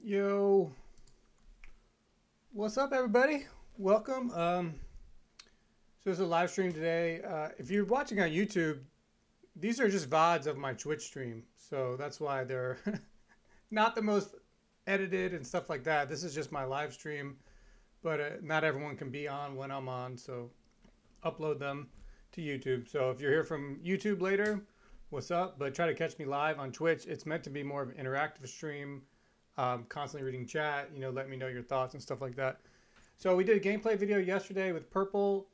Yo, what's up, everybody? Welcome. So it's a live stream today. If you're watching on YouTube, these are just VODs of my Twitch stream, so that's why they're not the most edited and stuff like that. This is just my live stream, but not everyone can be on when I'm on, so upload them to YouTube. So if you're here from YouTube later, what's up? But try to catch me live on Twitch. It's meant to be more of an interactive stream. Constantly reading chat, let me know your thoughts and stuff like that. So we did a gameplay video yesterday with Purple.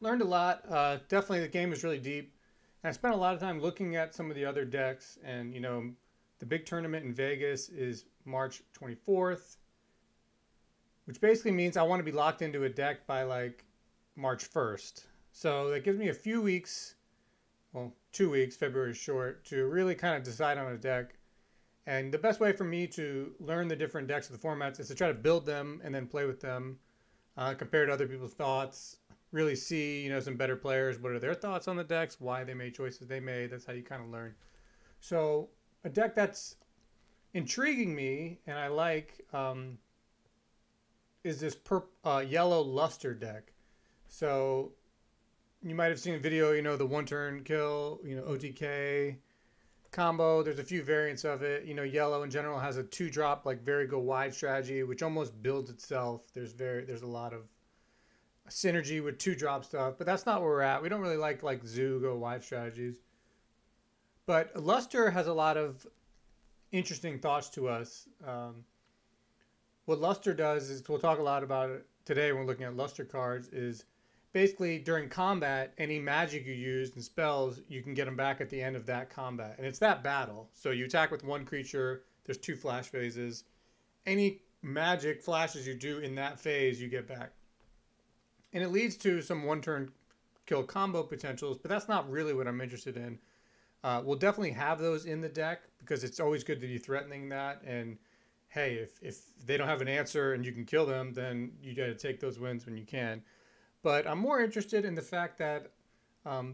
Learned a lot. Definitely the game is really deep. And I spent a lot of time looking at some of the other decks. And, the big tournament in Vegas is March 24th. Which basically means I want to be locked into a deck by like March 1st. So that gives me a few weeks, well, 2 weeks, February is short, to really kind of decide on a deck. And the best way for me to learn the different decks of the formats is to try to build them and then play with them, compare to other people's thoughts, really see, some better players, what are their thoughts on the decks, why they made choices they made. That's how you kind of learn. So a deck that's intriguing me and I like is this yellow luster deck. So you might have seen a video, the one turn kill, OTK combo. There's a few variants of it. Yellow in general has a 2-drop like very go wide strategy, which almost builds itself. There's a lot of synergy with 2-drop stuff, but that's not where we're at. We don't really like zoo go wide strategies. But Luster has a lot of interesting thoughts to us. What Luster does is, we'll talk a lot about it today when we're looking at Luster cards, is basically during combat, any magic you use and spells, you can get them back at the end of that combat. And it's that battle. So you attack with one creature, there's 2 flash phases. Any magic flashes you do in that phase, you get back. And it leads to some one-turn kill combo potentials, but that's not really what I'm interested in. We'll definitely have those in the deck because it's always good to be threatening that. And hey, if they don't have an answer and you can kill them, then you got to take those wins when you can. But I'm more interested in the fact that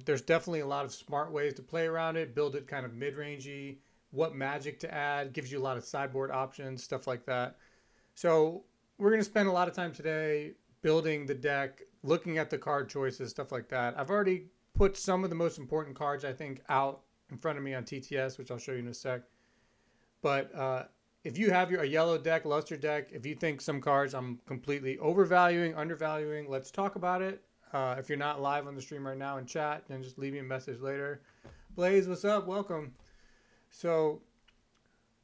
there's definitely a lot of smart ways to play around it, build it kind of mid-rangey, what magic to add, gives you a lot of sideboard options, stuff like that. So we're going to spend a lot of time today building the deck, looking at the card choices, stuff like that. I've already put some of the most important cards, I think, out in front of me on TTS, which I'll show you in a sec. But if you have a yellow deck, luster deck, if you think some cards I'm completely overvaluing, undervaluing, let's talk about it. If you're not live on the stream right now in chat, then just leave me a message later. Blaze, what's up? Welcome. So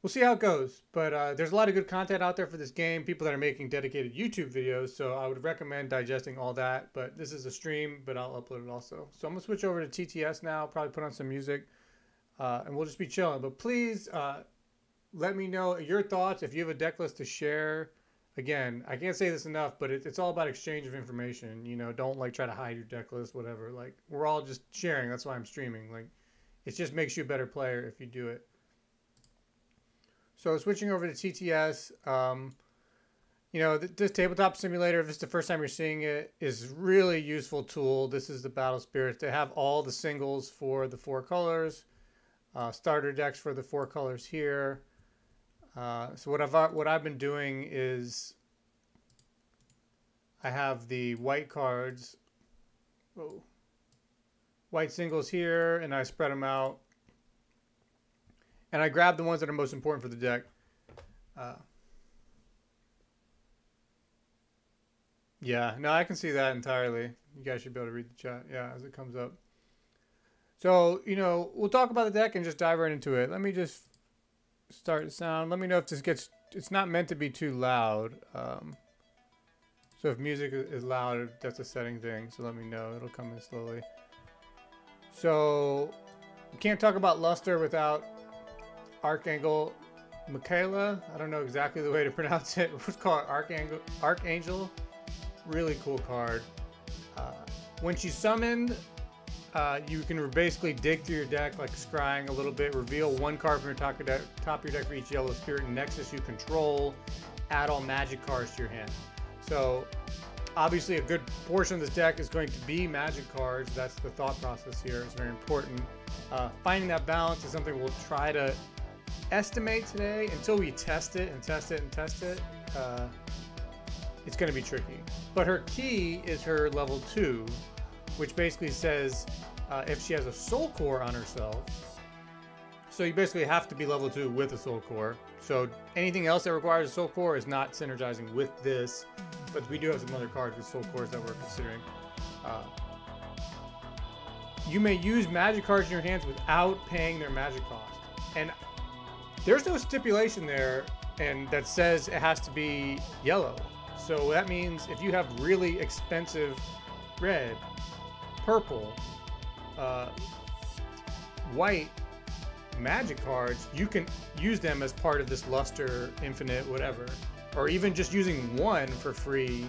we'll see how it goes. But there's a lot of good content out there for this game, people that are making dedicated YouTube videos. So I would recommend digesting all that. But this is a stream, but I'll upload it also. So I'm going to switch over to TTS now, probably put on some music, and we'll just be chilling. But please... let me know your thoughts. If you have a deck list to share, again, I can't say this enough, but it's all about exchange of information. Don't try to hide your deck list, whatever. We're all just sharing. That's why I'm streaming. It just makes you a better player if you do it. So switching over to TTS, this tabletop simulator, if it's the first time you're seeing it, is really useful tool. This is the Battle Spirits. They have all the singles for the 4 colors, starter decks for the 4 colors here. So what I've been doing is I have the white cards, white singles here, and I spread them out. And I grab the ones that are most important for the deck. Yeah, no, I can see that entirely. You guys should be able to read the chat, as it comes up. So, we'll talk about the deck and just dive right into it. Let me just start the sound. Let me know if this gets... It's not meant to be too loud. So if music is loud, that's a setting thing. So let me know. It'll come in slowly. So you can't talk about Luster without Archangel Michaela. I don't know exactly the way to pronounce it. Let's call it Archangel. Really cool card. When she's summoned, you can basically dig through your deck like scrying a little bit, reveal 1 card from your top of your deck for each yellow spirit and nexus you control, add all magic cards to your hand. So obviously a good portion of this deck is going to be magic cards. That's the thought process here. It's very important. Finding that balance is something we'll try to estimate today, until we test it and test it and test it, it's going to be tricky. But her key is her level 2, which basically says if she has a soul core on herself. So you basically have to be level 2 with a soul core. So anything else that requires a soul core is not synergizing with this. But we do have some other cards with soul cores that we're considering. You may use magic cards in your hands without paying their magic cost. And there's no stipulation there and that says it has to be yellow. So that means if you have really expensive red, purple, white magic cards, you can use them as part of this luster, infinite, whatever. Or even just using one for free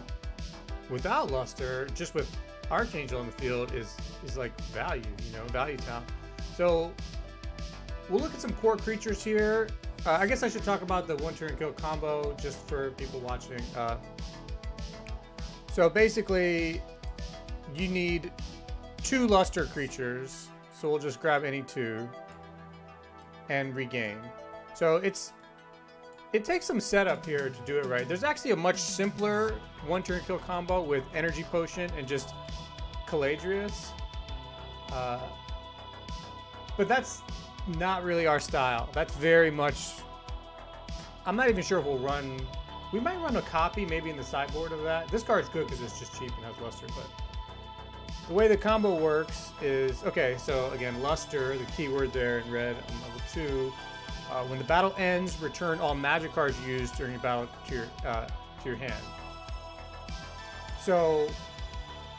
without luster, just with Archangel on the field is like value, you know, value talent. So we'll look at some core creatures here. I guess I should talk about the one turn kill combo just for people watching. So basically you need 2 luster creatures. So we'll just grab any 2 and regain. So it takes some setup here to do it right. There's actually a much simpler one turn kill combo with Energy Potion and just Caladrius. But that's not really our style. That's very much, I'm not even sure if we'll run, we might run a copy maybe in the sideboard of that. This card's good because it's just cheap and has luster, but the way the combo works is, okay, so again, luster, the keyword there in red on level 2. When the battle ends, return all magic cards used during your battle to your hand. So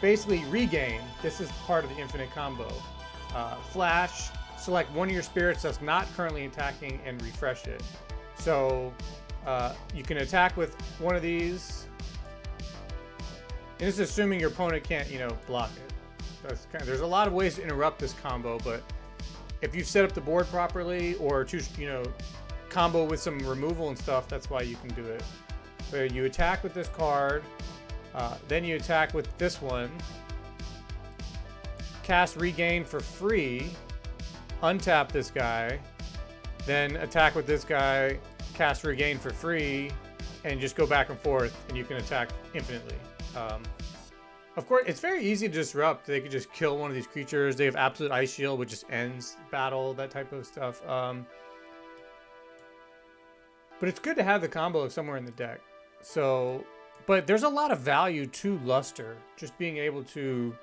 basically regain, this is part of the infinite combo. Flash, select one of your spirits that's not currently attacking and refresh it. So you can attack with one of these. And this is assuming your opponent can't, you know, block it. There's a lot of ways to interrupt this combo, but if you've set up the board properly or choose, you know, combo with some removal and stuff, that's why you can do it. So you attack with this card, then you attack with this one, cast regain for free, untap this guy, then attack with this guy, cast regain for free, and just go back and forth, and you can attack infinitely. Of course, it's very easy to disrupt. They could just kill one of these creatures. They have absolute ice shield, which just ends battle, that type of stuff. But it's good to have the combo somewhere in the deck. So, but there's a lot of value to luster, just being able to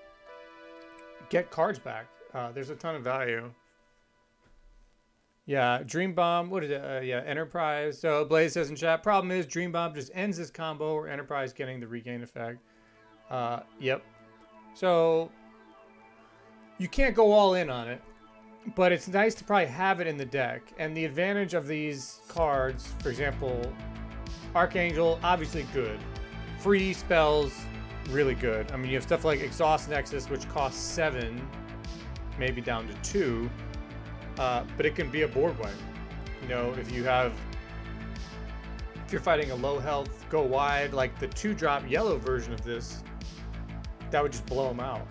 get cards back. There's a ton of value. Yeah, Dream Bomb, what is it? Yeah, Enterprise. So Blaze says in chat, problem is Dream Bomb just ends this combo or Enterprise getting the regain effect. Yep. So you can't go all in on it, but it's nice to probably have it in the deck. And the advantage of these cards, for example, Archangel, obviously good. Free spells, really good. I mean, you have stuff like Exhaust Nexus, which costs 7, maybe down to 2, but it can be a board wipe. You know, if you're fighting a low health, go wide, like the 2-drop yellow version of this, that would just blow them out.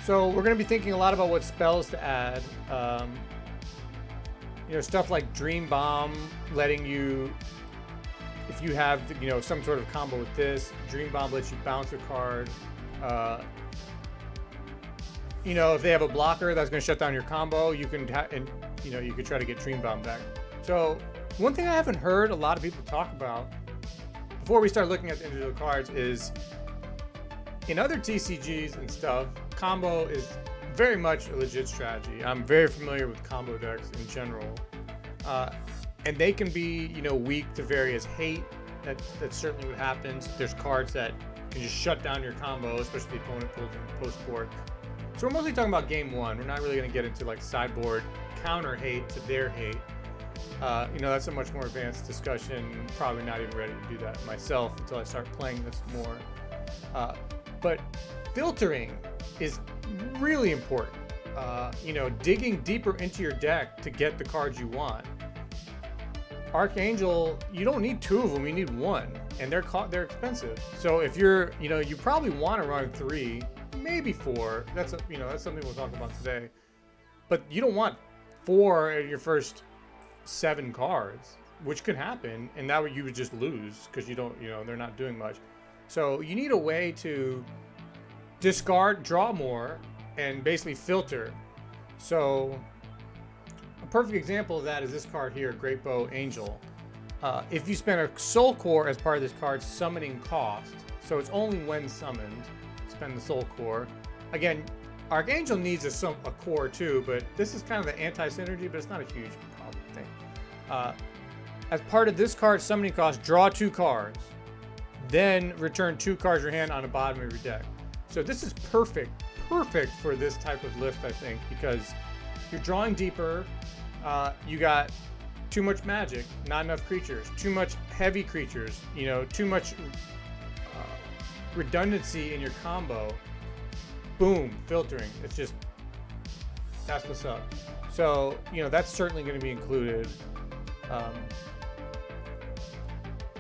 So we're going to be thinking a lot about what spells to add. You know, stuff like Dream Bomb, letting you, if you have, you know, some sort of combo with this, Dream Bomb lets you bounce a card. You know, if they have a blocker that's going to shut down your combo, you can, and you know, you could try to get Dream Bomb back. So one thing I haven't heard a lot of people talk about before we start looking at the individual cards is, in other TCGs and stuff, combo is very much a legit strategy. I'm very familiar with combo decks in general. And they can be, you know, weak to various hate. That certainly what happens. There's cards that can just shut down your combo, especially if the opponent pulls in post-board. So we're mostly talking about game 1. We're not really going to get into like sideboard counter hate to their hate. You know, that's a much more advanced discussion. Probably not even ready to do that myself until I start playing this more. But filtering is really important. You know, digging deeper into your deck to get the cards you want. Archangel, you don't need 2 of them, you need 1, and they're expensive. So if you're, you know, you probably want to run 3, maybe 4. That's something we'll talk about today. But you don't want 4 in your first 7 cards, which could happen, and that way you would just lose because you don't, they're not doing much. So you need a way to discard, draw more, and basically filter. So a perfect example of that is this card here, Great Bow Angel. If you spend a soul core as part of this card's summoning cost, so it's only when summoned, spend the soul core. Again, Archangel needs a core too, but this is kind of the anti-synergy, but it's not a huge problem thing. As part of this card's summoning cost, draw 2 cards, then return 2 cards your hand on the bottom of your deck. So this is perfect for this type of lift, I think, because you're drawing deeper, you got too much magic, not enough creatures, too much heavy creatures, too much redundancy in your combo. Boom, filtering. It's just, that's what's up. So, that's certainly going to be included.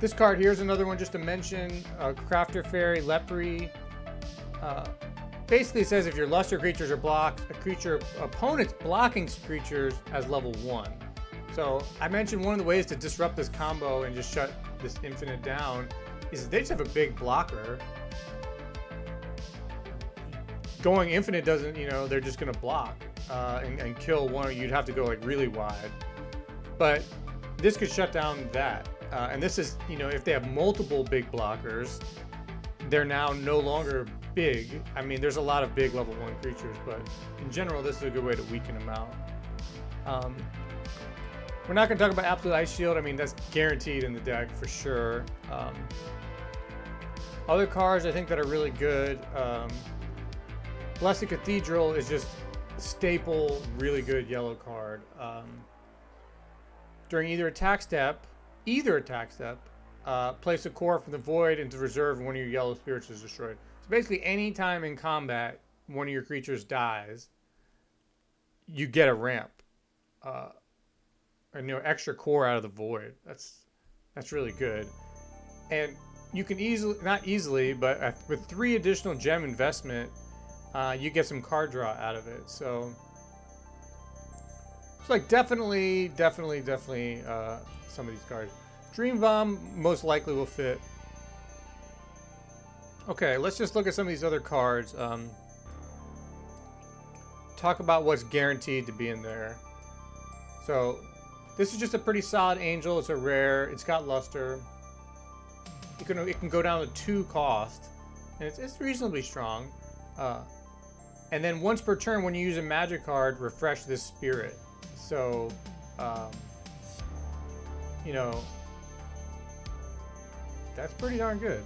This card here is another one just to mention. Crafter Fairy, Lepery. Basically it says if your luster creatures are blocked, opponent's blocking creatures as level 1. So I mentioned one of the ways to disrupt this combo and just shut this infinite down is they just have a big blocker. Going infinite doesn't, they're just going to block and kill one. You'd have to go like really wide. But this could shut down that. And this is, if they have multiple big blockers, they're now no longer big. I mean, there's a lot of big level 1 creatures, but in general, this is a good way to weaken them out. We're not going to talk about Absolute Ice Shield. I mean, that's guaranteed in the deck for sure. Other cards I think that are really good. Blessed Cathedral is just a staple, really good yellow card. During either attack step, place a core from the void into reserve when one of your yellow spirits is destroyed. So basically, any time in combat, one of your creatures dies, you get a ramp, extra core out of the void. That's really good, and you can not easily, but with 3 additional gem investment, you get some card draw out of it. So it's like definitely some of these cards. Dream Bomb most likely will fit. Okay, let's just look at some of these other cards. Talk about what's guaranteed to be in there. So this is just a pretty solid angel. It's a rare. It's got luster. It can go down to 2 cost, and it's reasonably strong. And then once per turn, when you use a magic card, refresh this spirit. So, that's pretty darn good.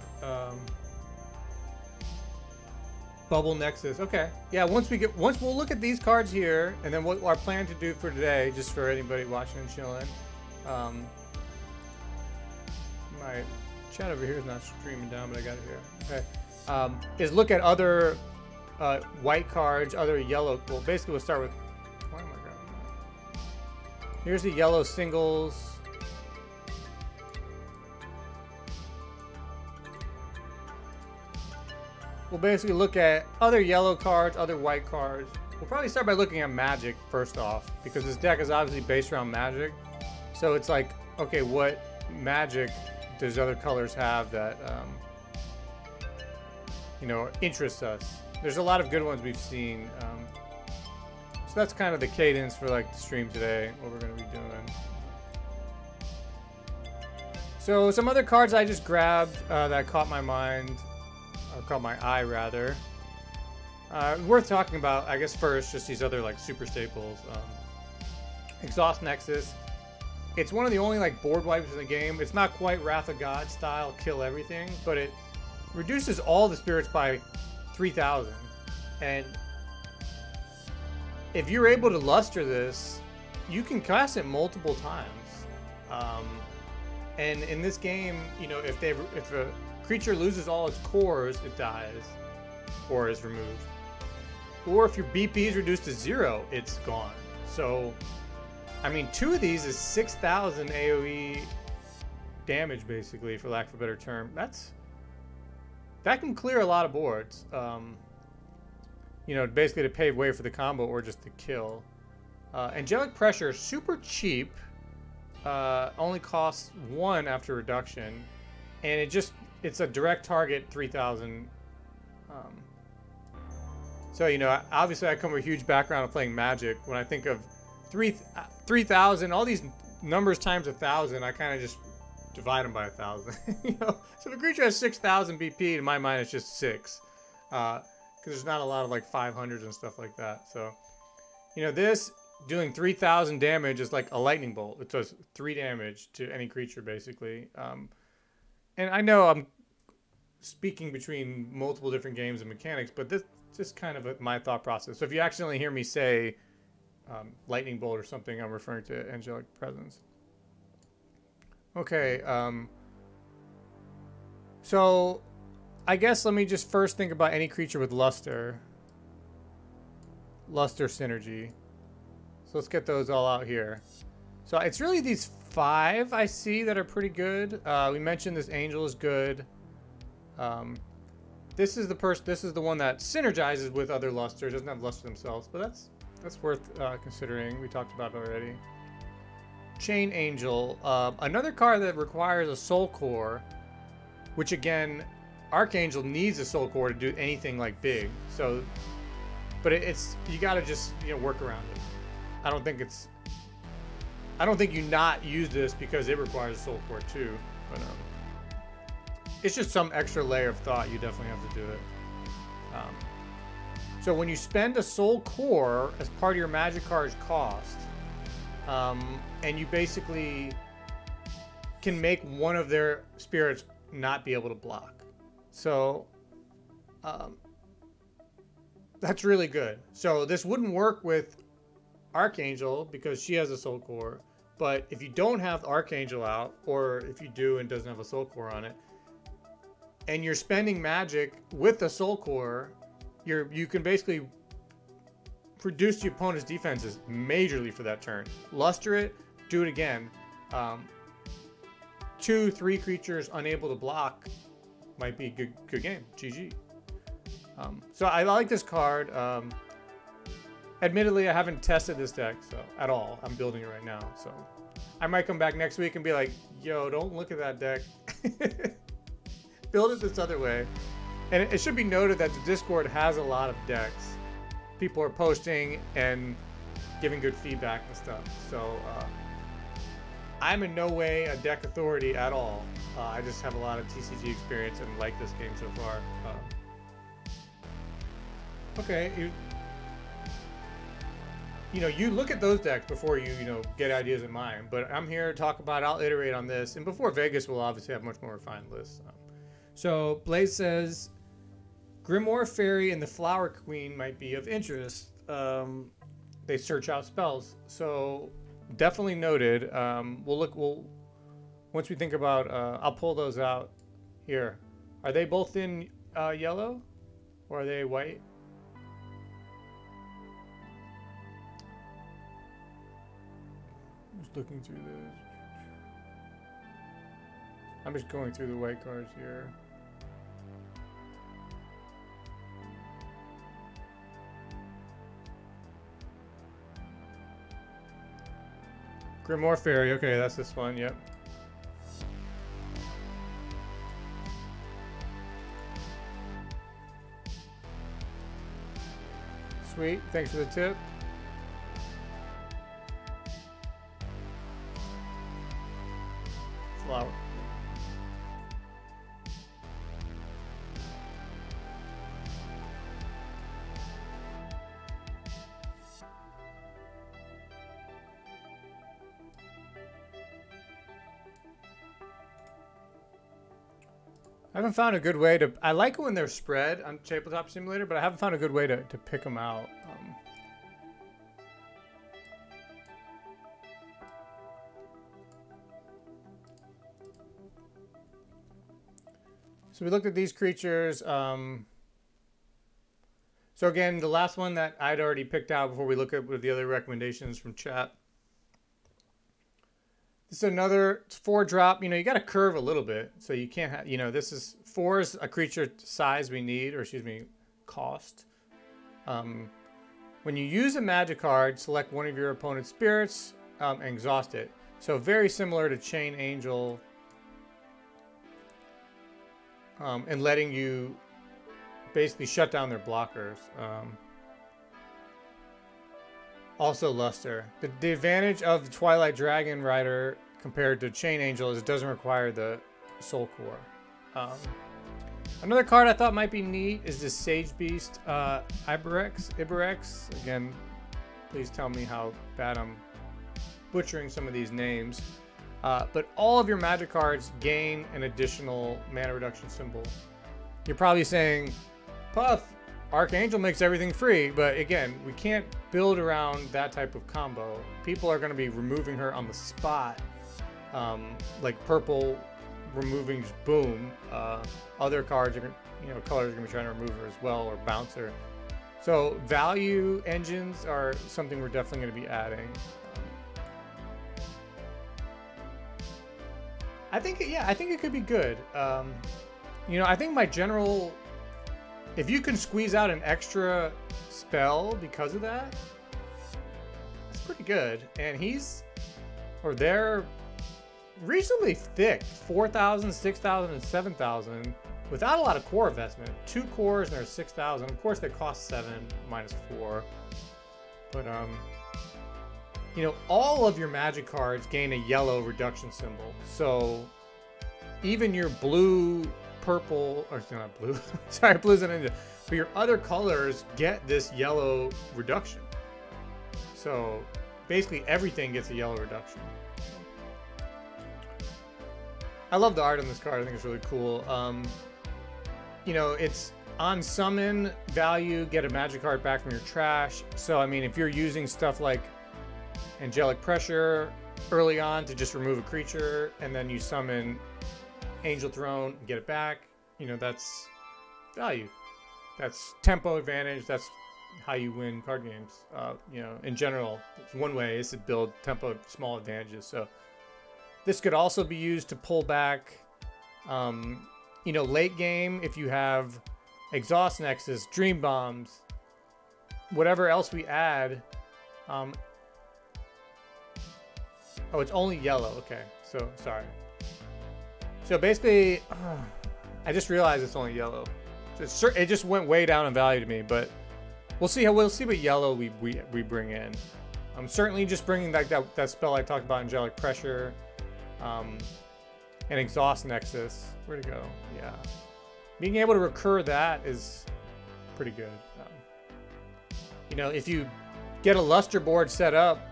Bubble Nexus. Okay. Yeah, once we'll look at these cards here, and then what our plan to do for today, just for anybody watching and chilling. My chat over here is not streaming down, but I got it here. Okay. Is look at other white cards, other yellow. Well, basically we'll start with, why am I grabbing that? Here's the yellow singles. We'll basically look at other yellow cards, other white cards. We'll probably start by looking at magic first off, because this deck is obviously based around magic. So it's like, okay, what magic does other colors have that, interests us? There's a lot of good ones we've seen. So that's kind of the cadence for like the stream today, what we're going to be doing. So some other cards I just grabbed that caught my mind. Caught my eye rather. Worth talking about, I guess first, just these other like super staples. Exhaust Nexus. It's one of the only like board wipes in the game. It's not quite Wrath of God style kill everything, but it reduces all the spirits by 3,000. And if you're able to luster this, you can cast it multiple times. And in this game, if a creature loses all its cores, it dies or is removed. Or if your BP is reduced to 0, it's gone. So, I mean, 2 of these is 6,000 AoE damage, basically, for lack of a better term. That can clear a lot of boards. Basically to pave way for the combo or just to kill. Angelic Pressure, super cheap. Only costs 1 after reduction. And it's a direct target 3,000. So, you know, obviously I come with a huge background of playing Magic. When I think of 3,000, all these numbers times 1,000, I kind of just divide them by 1,000. You know, so if a creature has 6,000 BP, in my mind it's just 6. Because there's not a lot of like 500s and stuff like that. So, you know, this doing 3,000 damage is like a lightning bolt. It does 3 damage to any creature basically. And I know I'm speaking between multiple different games and mechanics, but this is just kind of my thought process. So if you accidentally hear me say lightning bolt or something, I'm referring to Angelic Presence. Okay, so I guess let me just first think about any creature with luster synergy. So let's get those all out here. So it's really these 5 I see that are pretty good. We mentioned this angel is good. This is the one that synergizes with other luster. It doesn't have luster themselves, but that's worth considering. We talked about it already. Chain Angel, another card that requires a soul core, which again, Archangel needs a soul core to do anything like big. So, but you gotta just, you know, work around it. I don't think you not use this because it requires a soul core too, but it's just some extra layer of thought. You definitely have to do it. So when you spend a soul core as part of your magic card's cost, and you basically can make one of their spirits not be able to block. So that's really good. So this wouldn't work with Archangel because she has a soul core, but if you don't have Archangel out, or if you do and doesn't have a soul core on it, and you're spending magic with a soul core, you can basically reduce the opponent's defenses majorly for that turn. Luster it, do it again. 2, 3 creatures unable to block might be a good game. GG. So I like this card. Admittedly, I haven't tested this deck at all. I'm building it right now, so I might come back next week and be like, "Yo, don't look at that deck. Build it this other way." And it should be noted that the Discord has a lot of decks. People are posting and giving good feedback and stuff. So I'm in no way a deck authority at all. I just have a lot of TCG experience and like this game so far. Okay. You know, you look at those decks before you get ideas in mind. But I'm here to talk about. I'll iterate on this, and before Vegas, we'll obviously have much more refined lists. So Blaze says, Grimoire Fairy and the Flower Queen might be of interest. They search out spells, so definitely noted. We'll once we think about. I'll pull those out here. Are they both in yellow, or are they white? Just looking through this. I'm just going through the white cards here. Grimoire Fairy, okay, that's this one, yep. Sweet, thanks for the tip. Flower. I haven't found a good way to. I like it when they're spread on Tabletop Simulator, but I haven't found a good way to pick them out. So we looked at these creatures. So again, the last one that I'd already picked out before we look at the other recommendations from chat. This is another 4-drop. You know, you got to curve a little bit. So you can't have, this is 4 is a creature size we need, or excuse me, cost. When you use a magic card, select one of your opponent's spirits and exhaust it. So very similar to Chain Angel, and letting you basically shut down their blockers. Also Luster. The advantage of the Twilight Dragon Rider compared to Chain Angel is it doesn't require the Soul Core. Another card I thought might be neat is this Sage Beast Iberex. Again, please tell me how bad I'm butchering some of these names. But all of your magic cards gain an additional mana reduction symbol. You're probably saying, Puff, Archangel makes everything free, but again, we can't build around that type of combo. People are going to be removing her on the spot, like purple removing just boom. Other cards are, colors are going to be trying to remove her as well, or bounce her. So value engines are something we're definitely going to be adding. I think it could be good. I think my general, if you can squeeze out an extra spell because of that, it's pretty good. And they're reasonably thick, 4,000, 6,000, and 7,000, without a lot of core investment. 2 cores and they're 6,000. Of course, they cost 7 minus 4. But all of your magic cards gain a yellow reduction symbol. So even your blue, purple, or not blue, sorry, blue's an ninja, but your other colors get this yellow reduction. So basically everything gets a yellow reduction. I love the art on this card. I think it's really cool. It's on summon value, get a magic card back from your trash. So, I mean, if you're using stuff like Angelic Pressure early on to just remove a creature, and then you summon Angel Throne and get it back, that's value. That's tempo advantage. That's how you win card games. In general, one way is to build tempo small advantages. So this could also be used to pull back, late game if you have Exhaust Nexus, Dream Bombs, whatever else we add. Oh, it's only yellow. Okay, so sorry. So basically, I just realized it's only yellow. It just went way down in value to me, but we'll see what yellow we bring in. I'm certainly just bringing that spell I talked about, Angelic Pressure, and Exhaust Nexus. Where'd it go? Yeah, being able to recur that is pretty good. If you get a Luster board set up,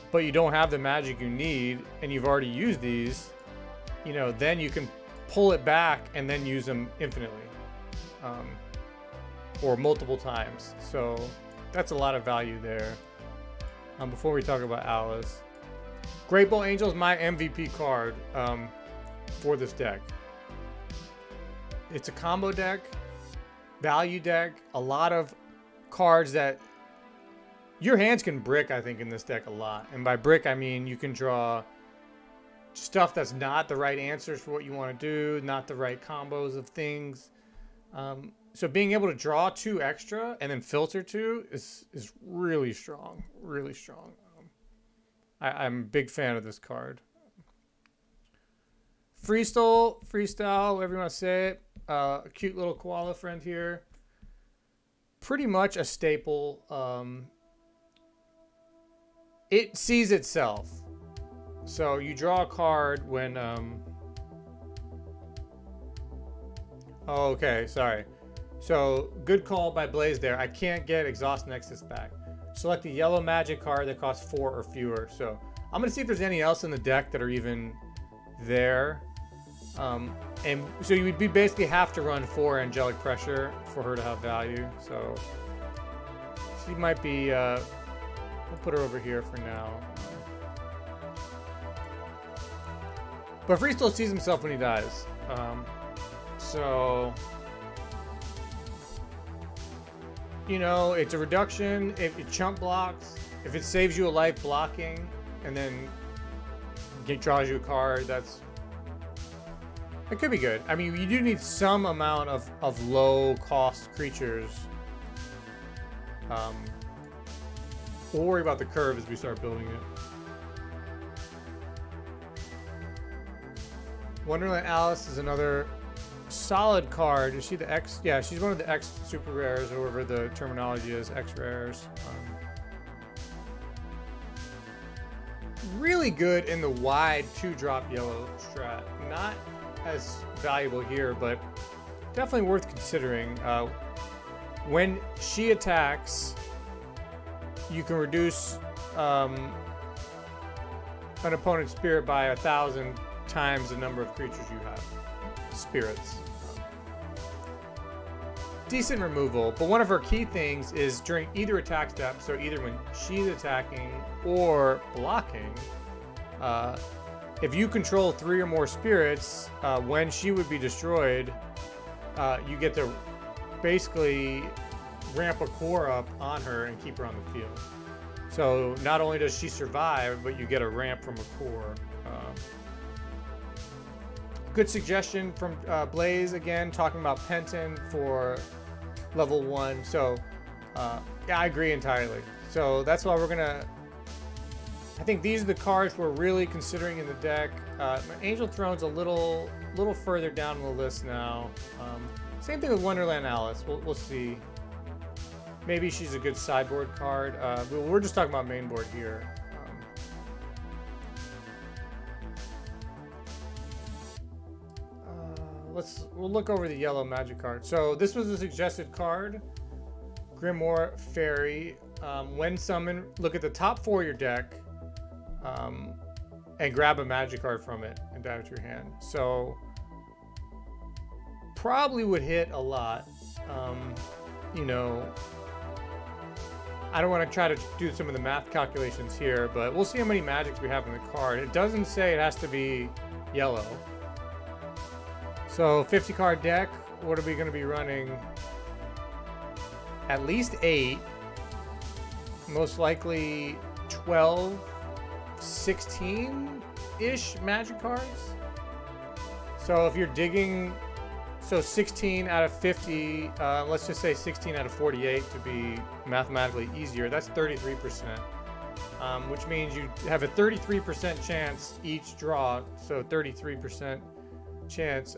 but you don't have the magic you need, and you've already used these, then you can pull it back and then use them infinitely, or multiple times. So that's a lot of value there. Before we talk about Alice, Great Bolt Angel is my MVP card for this deck. It's a combo deck, value deck, a lot of cards that your hands can brick, I think, in this deck a lot. And by brick, I mean you can draw stuff that's not the right answers for what you want to do, not the right combos of things. So being able to draw 2 extra and then filter 2 is really strong, really strong. I'm a big fan of this card. Freestyle, whatever you want to say it. A cute little koala friend here. Pretty much a staple. It sees itself. So you draw a card when... Oh, okay, sorry. So, good call by Blaze there. I can't get Exhaust Nexus back. Select a yellow magic card that costs 4 or fewer. So, I'm going to see if there's any else in the deck that are even there. And so you would basically have to run 4 Angelic Pressure for her to have value. So, she might be... we'll put her over here for now. But Freestyle sees himself when he dies. So... it's a reduction. If it chump blocks, if it saves you a life blocking, and then it draws you a card, it could be good. I mean, you do need some amount of low cost creatures We'll worry about the curve as we start building it. Wonderland Alice is another solid card. Is she the X? Yeah, she's one of the X super rares, or whatever the terminology is, X rares. Really good in the wide 2-drop yellow strat. Not as valuable here, but definitely worth considering. When she attacks, you can reduce an opponent's spirit by 1,000 times the number of creatures you have. Spirits. Decent removal, but one of her key things is during either attack step, so either when she's attacking or blocking, if you control 3 or more spirits, when she would be destroyed, you get to basically ramp a core up on her and keep her on the field. So not only does she survive, but you get a ramp from a core. Good suggestion from Blaze, again, talking about Penton for level 1. So yeah, I agree entirely. So that's why we're gonna, I think these are the cards we're really considering in the deck. Angel Throne's a little further down the list now. Same thing with Wonderland Alice. We'll see. Maybe she's a good sideboard card. We're just talking about main board here. We'll look over the yellow magic card. So this was a suggested card, Grimoire Fairy. When summoned, look at the top 4 of your deck, and grab a magic card from it and dive it to your hand. So probably would hit a lot. You know, I don't want to try to do some of the math calculations here, but we'll see how many magics we have in the card. It doesn't say it has to be yellow. So 50 card deck, what are we going to be running? At least 8, most likely 12, 16-ish magic cards. So if you're digging, so 16 out of 50, let's just say 16 out of 48 to be mathematically easier, that's 33%. Which means you have a 33% chance each draw, so 33% chance.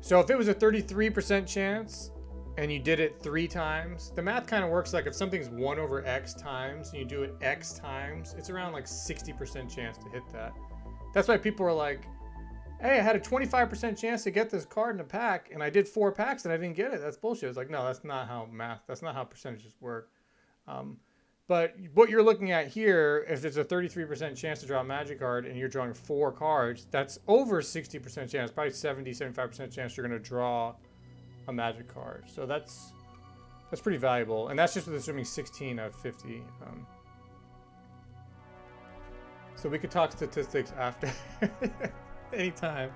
So if it was a 33% chance and you did it 3 times, the math kind of works like if something's 1 over X times and you do it X times, it's around like 60% chance to hit that. That's why people are like, hey, I had a 25% chance to get this card in a pack and I did 4 packs and I didn't get it. That's bullshit. It's like, no, that's not how percentages work. But what you're looking at here, if there's a 33% chance to draw a magic card and you're drawing 4 cards, that's over 60% chance, probably 70, 75% chance you're going to draw a magic card. So that's pretty valuable. And that's just with assuming 16 out of 50. So we could talk statistics after anytime.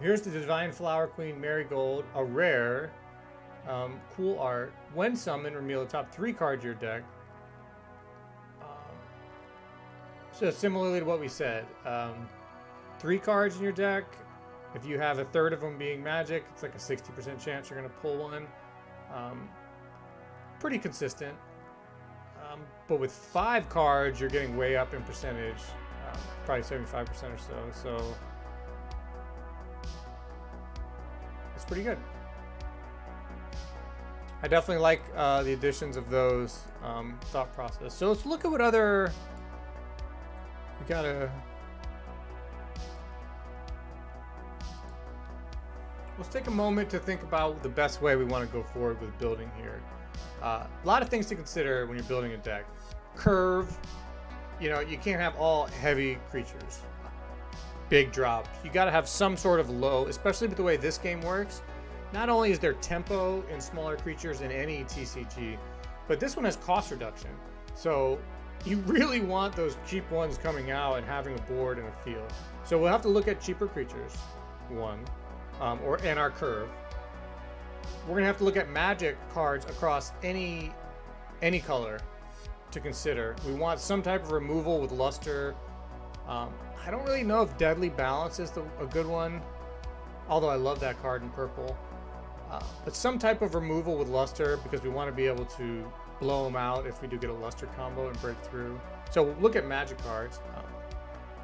Here's the Divine Flower Queen Marigold, a rare. Cool art. When summoned, reveal the top 3 cards of your deck. So similarly to what we said, 3 cards in your deck. If you have a third of them being magic, it's like a 60% chance you're going to pull one. Pretty consistent. But with 5 cards, you're getting way up in percentage, probably 75% or so. So it's pretty good. I definitely like the additions of those thought process. So let's look at what other, we gotta, let's take a moment to think about the best way we want to go forward with building here. A lot of things to consider when you're building a deck. Curve, you know, you can't have all heavy creatures. Big drops. You gotta have some sort of low, especially with the way this game works. Not only is there tempo in smaller creatures in any TCG, but this one has cost reduction. So you really want those cheap ones coming out and having a board and a field. So we'll have to look at cheaper creatures, and our curve. We're gonna have to look at magic cards across any color to consider. We want some type of removal with luster. I don't really know if Deadly Balance is a good one, although I love that card in purple. But some type of removal with luster, because we want to be able to blow them out if we do get a luster combo and break through. So look at magic cards.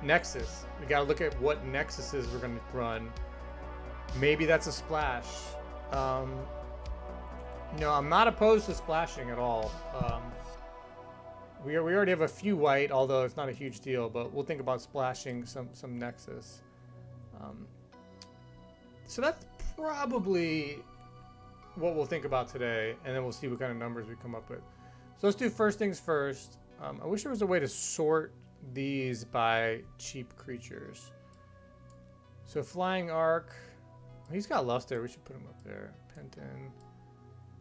Nexus. We gotta look at what nexuses we're gonna run. Maybe that's a splash. You know, I'm not opposed to splashing at all. We already have a few white, although it's not a huge deal, but we'll think about splashing some nexus. So that's probably what we'll think about today, and then we'll see what kind of numbers we come up with. So let's do first things first. I wish there was a way to sort these by cheap creatures. So Flying Arc, he's got luster. We should put him up there. Penton.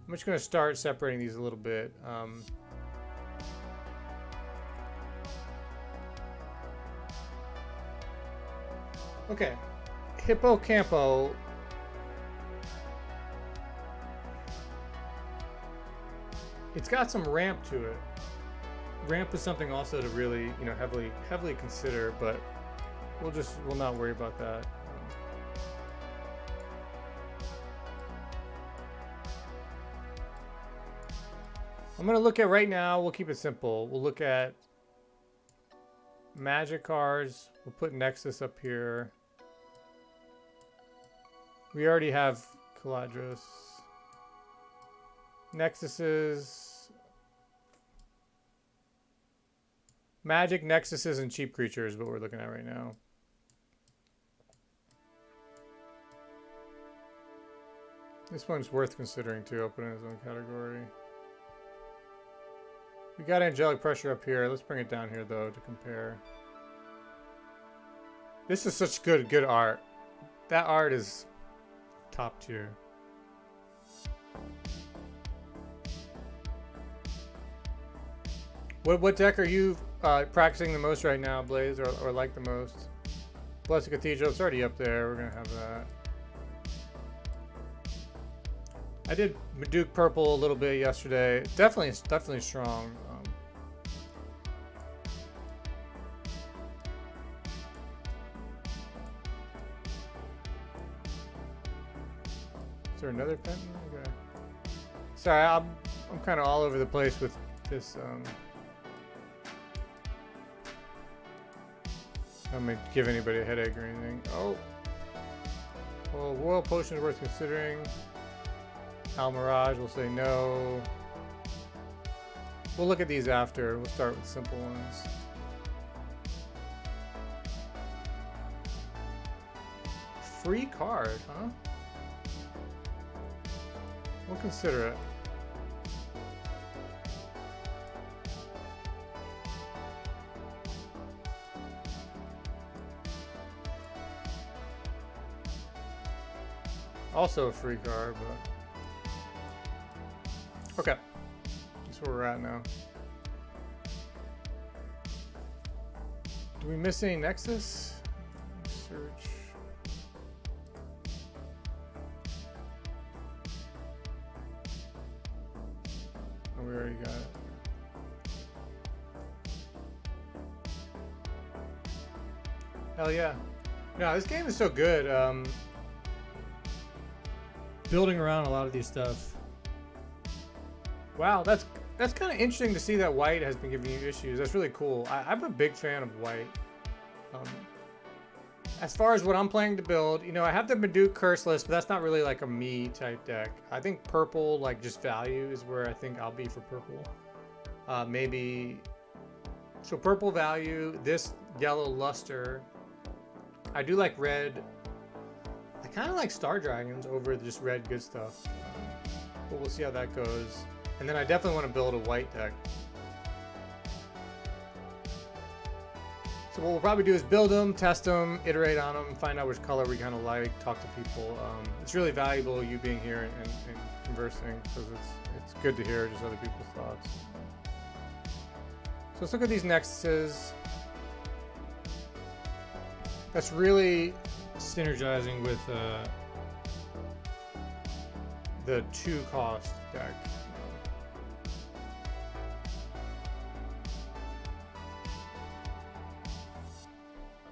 I'm just going to start separating these a little bit. Okay, Hippocampo. It's got some ramp to it. Ramp is something also to really, you know, heavily consider, but we'll not worry about that. I'm gonna look at right now. We'll keep it simple. We'll look at magic cards. We'll put Nexus up here. We already have Caladros. Nexuses. Magic, Nexuses, and cheap creatures is what we're looking at right now. This one's worth considering too. I'll put it in its own category. We got angelic pressure up here. Let's bring it down here though to compare. This is such good art. That art is top tier. What deck are you practicing the most right now, Blaze, or like the most? Blessed Cathedral, it's already up there. We're gonna have that. I did Duke Purple a little bit yesterday. Definitely strong. Is there another pen? Okay. Sorry, I'm kind of all over the place with this. I don't mean to give anybody a headache or anything. Oh. Well, Royal Potion is worth considering. Almirage will say no. We'll look at these after. We'll start with simple ones. Free card, huh? We'll consider it. Also a free card, but okay. That's where we're at now. Do we miss any Nexus? Search. Oh, we already got it. Hell yeah. No, this game is so good. Building around a lot of these stuff. Wow, that's kind of interesting to see that white has been giving you issues. That's really cool. I'm a big fan of white. As far as what I'm planning to build, you know, I have the Maduke curse list, but that's not really like a me type deck. I think purple, like just value, is where I think I'll be for purple. Maybe so purple value, this yellow luster. I do like red. I kind of like Star Dragons over just red good stuff, but we'll see how that goes. And then I definitely want to build a white deck. So what we'll probably do is build them, test them, iterate on them, find out which color we kind of like, talk to people. It's really valuable you being here and conversing, because it's good to hear just other people's thoughts. So let's look at these nexuses. That's really synergizing with the 2-cost deck.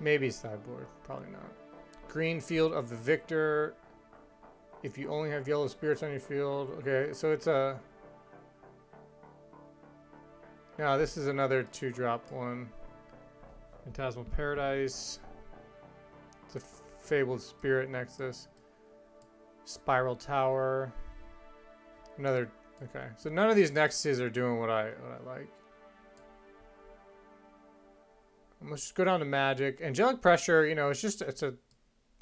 Maybe sideboard, probably not. Green Field of the Victor. If you only have yellow spirits on your field. Okay, so it's a... Now this is another 2-drop one. Phantasmal Paradise. It's a Fabled Spirit Nexus. Spiral Tower. Another. Okay, so none of these Nexuses are doing what I like. Let's just go down to Magic. Angelic Pressure, you know, it's a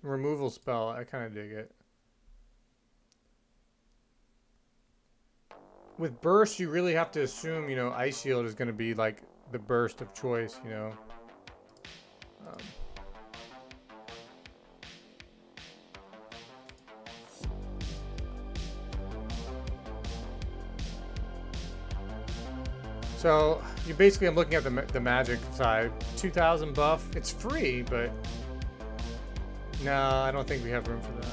removal spell. I kind of dig it. With Burst, you really have to assume, you know, Ice Shield is going to be like the burst of choice, you know. So you basically, I'm looking at the Magic side. 2,000 buff. It's free, but no, I don't think we have room for that.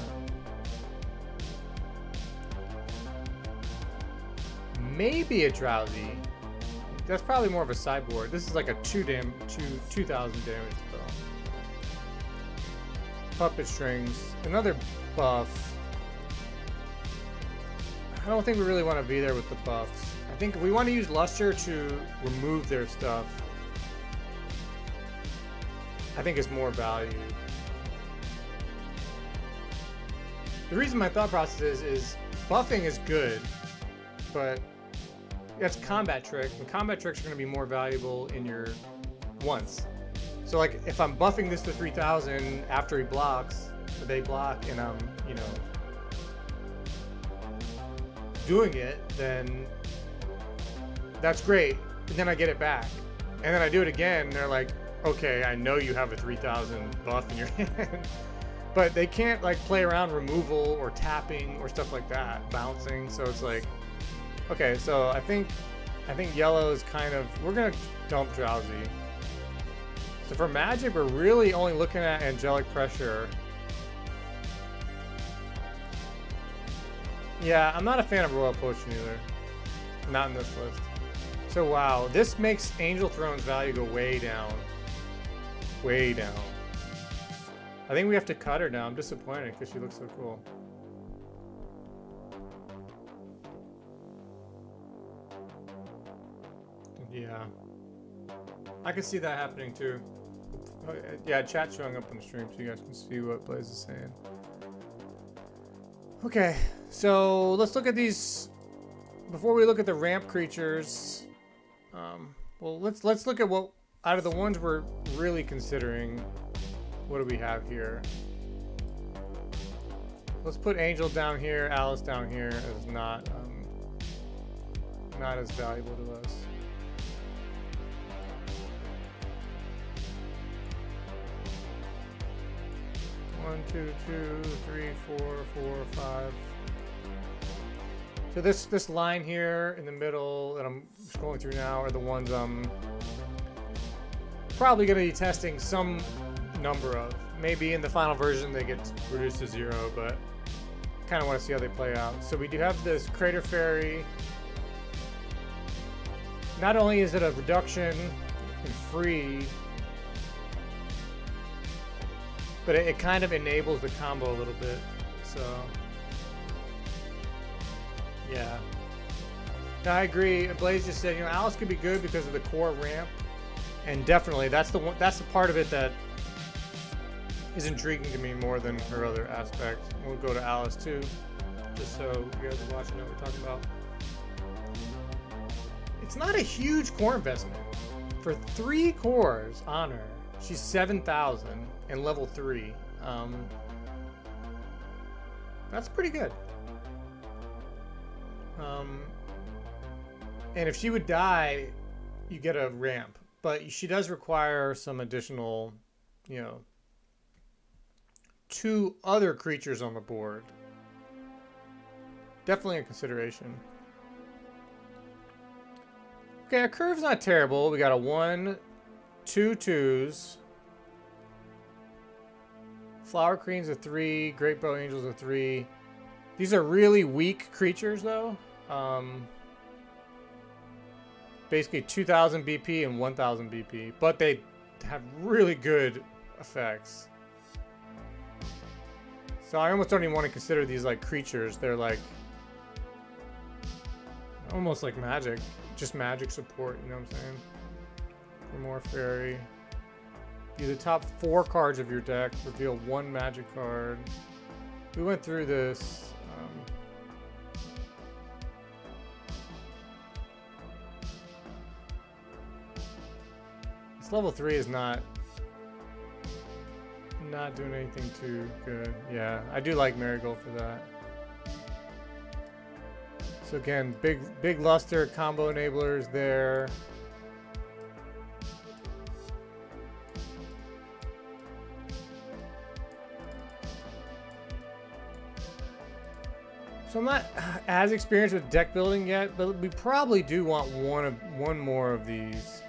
Maybe a Drowsy. That's probably more of a sideboard. This is like a 2,000 damage spell. Puppet Strings. Another buff. I don't think we really want to be there with the buffs. I think if we want to use Luster to remove their stuff, I think it's more value. The reason my thought process is buffing is good, but that's combat trick, and combat tricks are going to be more valuable in your once. So like if I'm buffing this to 3,000 after he blocks, or they block, and I'm, you know, doing it, then that's great. And then I get it back. And then I do it again, and they're like, okay, I know you have a 3,000 buff in your hand. But they can't like play around removal or tapping or stuff like that, bouncing. So it's like, okay, so I think yellow is kind of, we're gonna dump Drowsy. So for Magic, we're really only looking at Angelic Pressure. Yeah, I'm not a fan of Royal Potion either. Not in this list. So wow, this makes Angel Throne's value go way down. Way down. I think we have to cut her now. I'm disappointed because she looks so cool. Yeah. I can see that happening too. Yeah, chat showing up on the stream so you guys can see what Blaze is saying. Okay, so let's look at these. Before we look at the ramp creatures, well, let's look at what, out of the ones we're really considering, what do we have here? Let's put Angel down here, Alice down here as not as valuable to us. One, two, 3, 4, 5. So this line here in the middle that I'm scrolling through now are the ones I'm probably going to be testing some number of. Maybe in the final version they get reduced to 0, but kind of want to see how they play out. So we do have this Crater Fairy. Not only is it a reduction and free, but it kind of enables the combo a little bit. So yeah. No, I agree. Blaze just said, you know, Alice could be good because of the core ramp, and definitely that's the part of it that is intriguing to me more than her other aspects. We'll go to Alice too, just so you guys are watching what we're talking about. It's not a huge core investment for 3 cores on her. She's 7,000 and level 3. That's pretty good. And if she would die, you get a ramp, but she does require some additional, you know, 2 other creatures on the board. Definitely a consideration. Okay, our curve's not terrible. We got a 1, 2 2s. Flower Queen's a 3. Great Bow Angel's a 3. These are really weak creatures, though. Basically 2,000 BP and 1,000 BP, but they have really good effects. So I almost don't even want to consider these like creatures. They're like almost like magic, just magic support, you know what I'm saying? For more fairy. Do the top 4 cards of your deck, reveal 1 magic card. We went through this. This level 3 is not doing anything too good. Yeah, I do like Marigold for that. So again, big luster combo enablers there. So I'm not as experienced with deck building yet, but we probably do want one more of these.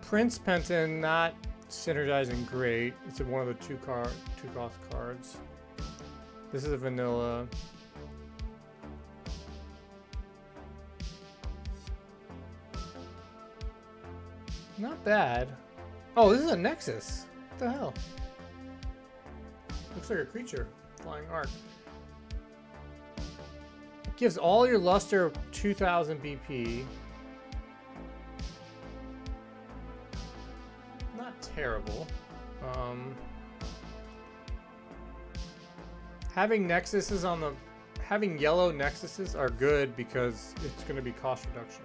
Prince Penton, not synergizing great. It's one of the 2 cost cards. This is a vanilla. Not bad. Oh, this is a Nexus. What the hell? Looks like a creature. Flying Arc. It gives all your luster 2000 BP. Not terrible. Having Nexuses on the... Having yellow Nexuses are good because it's going to be cost reduction.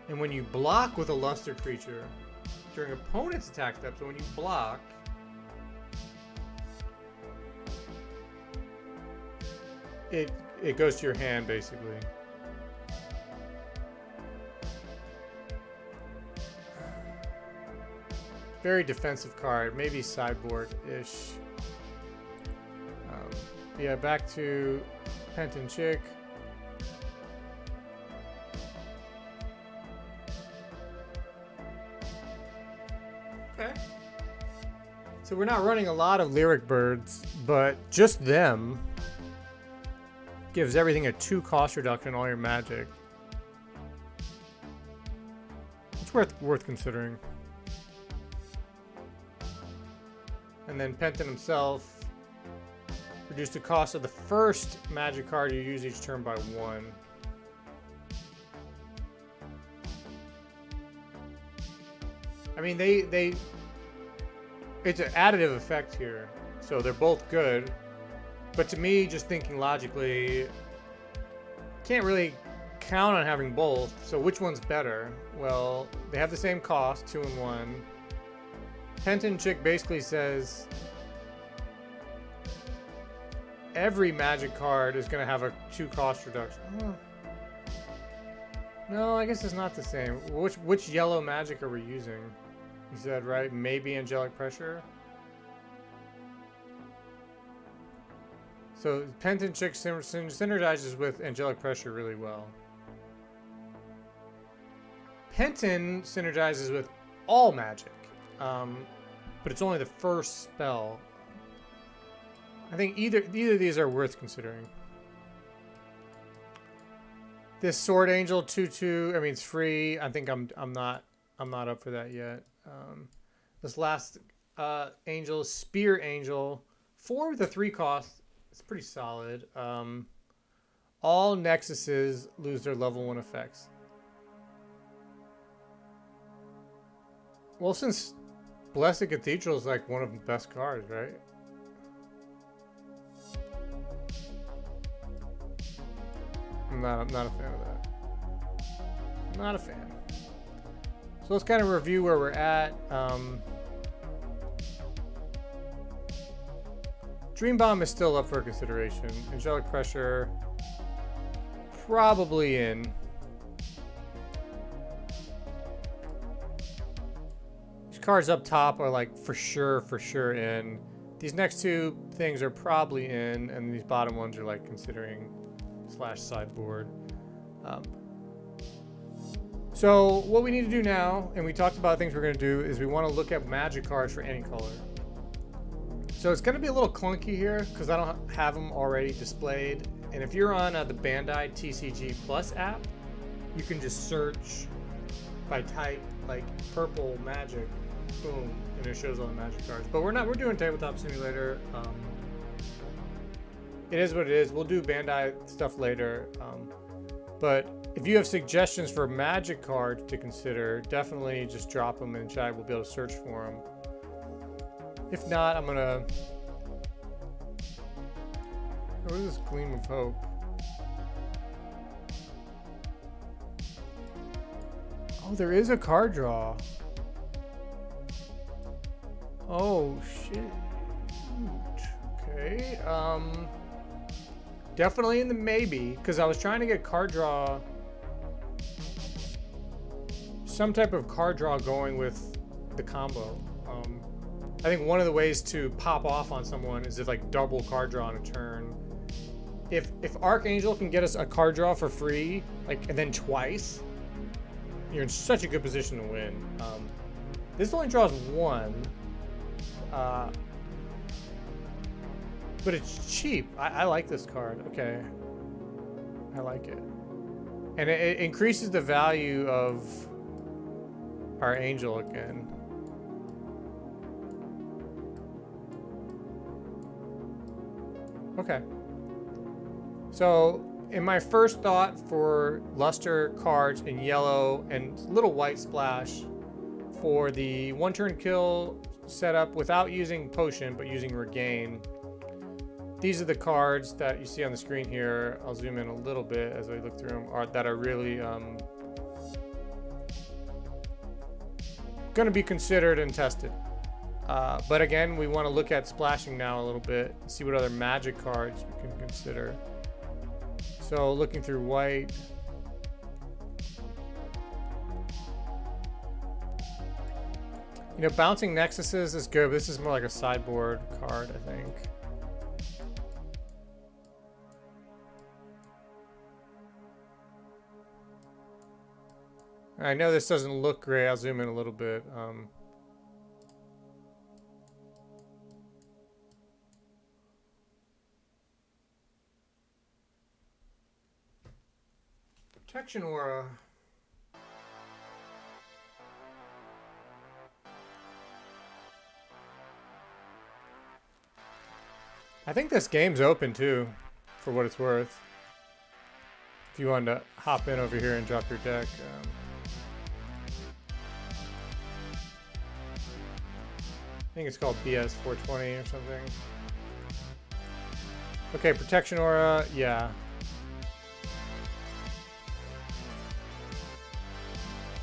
And when you block with a luster creature during opponent's attack step, so when you block, it goes to your hand basically. Very defensive card, maybe sideboard-ish. Yeah, back to Penton Chick. Okay. So we're not running a lot of Lyric Birds, but just them gives everything a 2 cost reduction on all your magic. It's worth considering. And then Penton himself reduced the cost of the first magic card you use each turn by 1. I mean, it's an additive effect here, so they're both good. But to me, just thinking logically, can't really count on having both. So which one's better? Well, they have the same cost, 2 and 1. Penton Chick basically says every magic card is going to have a 2 cost reduction. Oh. No, I guess it's not the same. Which yellow magic are we using? You said, right? Maybe Angelic Pressure. So Penton Chick synergizes with Angelic Pressure really well. Penton synergizes with all magic. But it's only the first spell. I think either of these are worth considering. This Sword Angel 2/2, I mean it's free. I think I'm not up for that yet. This last angel, Spear Angel, 4 with a 3 cost. It's pretty solid. All Nexuses lose their level 1 effects. Well, since Blessed Cathedral is like one of the best cards, right? I'm not a fan of that. Not a fan. So let's kind of review where we're at. Dream Bomb is still up for consideration. Angelic Pressure, probably in. These cards up top are like for sure in. These next 2 things are probably in, and these bottom ones are like considering / sideboard. So what we need to do now, and we talked about things we're going to do, is we want to look at magic cards for any color. So it's going to be a little clunky here because I don't have them already displayed. And if you're on the Bandai TCG Plus app, you can just search by type like purple magic, boom, and it shows all the magic cards. But we're doing Tabletop Simulator. it is what it is. We'll do Bandai stuff later. But if you have suggestions for magic cards to consider, definitely just drop them in chat. We'll be able to search for them. If not, I'm gonna... What is this Gleam of Hope? Oh, there is a card draw. Oh, shit. Okay, definitely in the maybe, because I was trying to get card draw, some type of card draw going with the combo. I think one of the ways to pop off on someone is if like double card draw on a turn. If Archangel can get us a card draw for free, like, and then twice, you're in such a good position to win. This only draws one, but it's cheap. I like this card. Okay, I like it, and it increases the value of our Angel again. Okay. So, in my first thought for luster cards in yellow and little white splash for the one-turn kill setup without using potion but using regain, these are the cards that you see on the screen here. I'll zoom in a little bit as I look through them, that are really going to be considered and tested. But again, we want to look at splashing now a little bit and see what other magic cards we can consider. So looking through white. You know, bouncing nexuses is good, but this is more like a sideboard card, I think. I know this doesn't look great. I'll zoom in a little bit. Protection Aura. I think this game's open too, for what it's worth. If you wanted to hop in over here and drop your deck. I think it's called BS 420 or something. Okay, Protection Aura, yeah.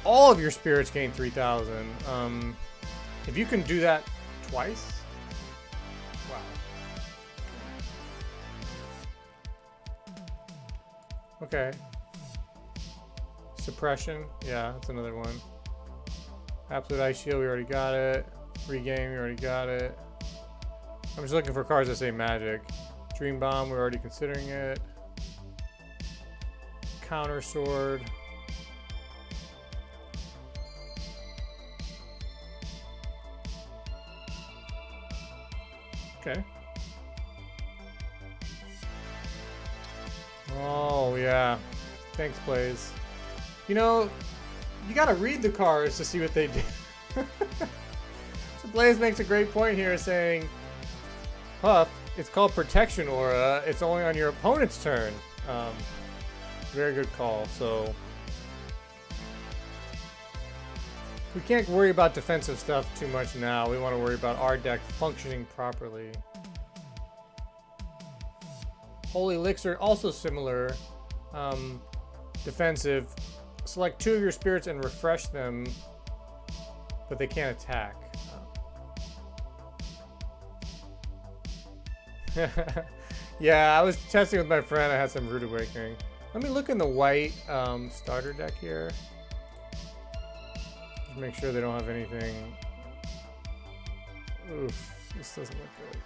All of your spirits gain 3,000. If you can do that twice, wow. Okay. Suppression, yeah, that's another one. Absolute Ice Shield, we already got it. Regain, we already got it. I'm just looking for cards that say magic. Dream Bomb, we're already considering it. Counter Sword. Okay. Oh, yeah. Thanks, Blaze. You know, you gotta read the cards to see what they do. So Blaze makes a great point here saying, Puff, it's called Protection Aura. It's only on your opponent's turn. Very good call. So we can't worry about defensive stuff too much now. We want to worry about our deck functioning properly. Holy Elixir, also similar. Defensive. Select 2 of your spirits and refresh them, but they can't attack. Yeah, I was testing with my friend. I had some Rude Awakening. Let me look in the white starter deck here. Just make sure they don't have anything. Oof, this doesn't look good.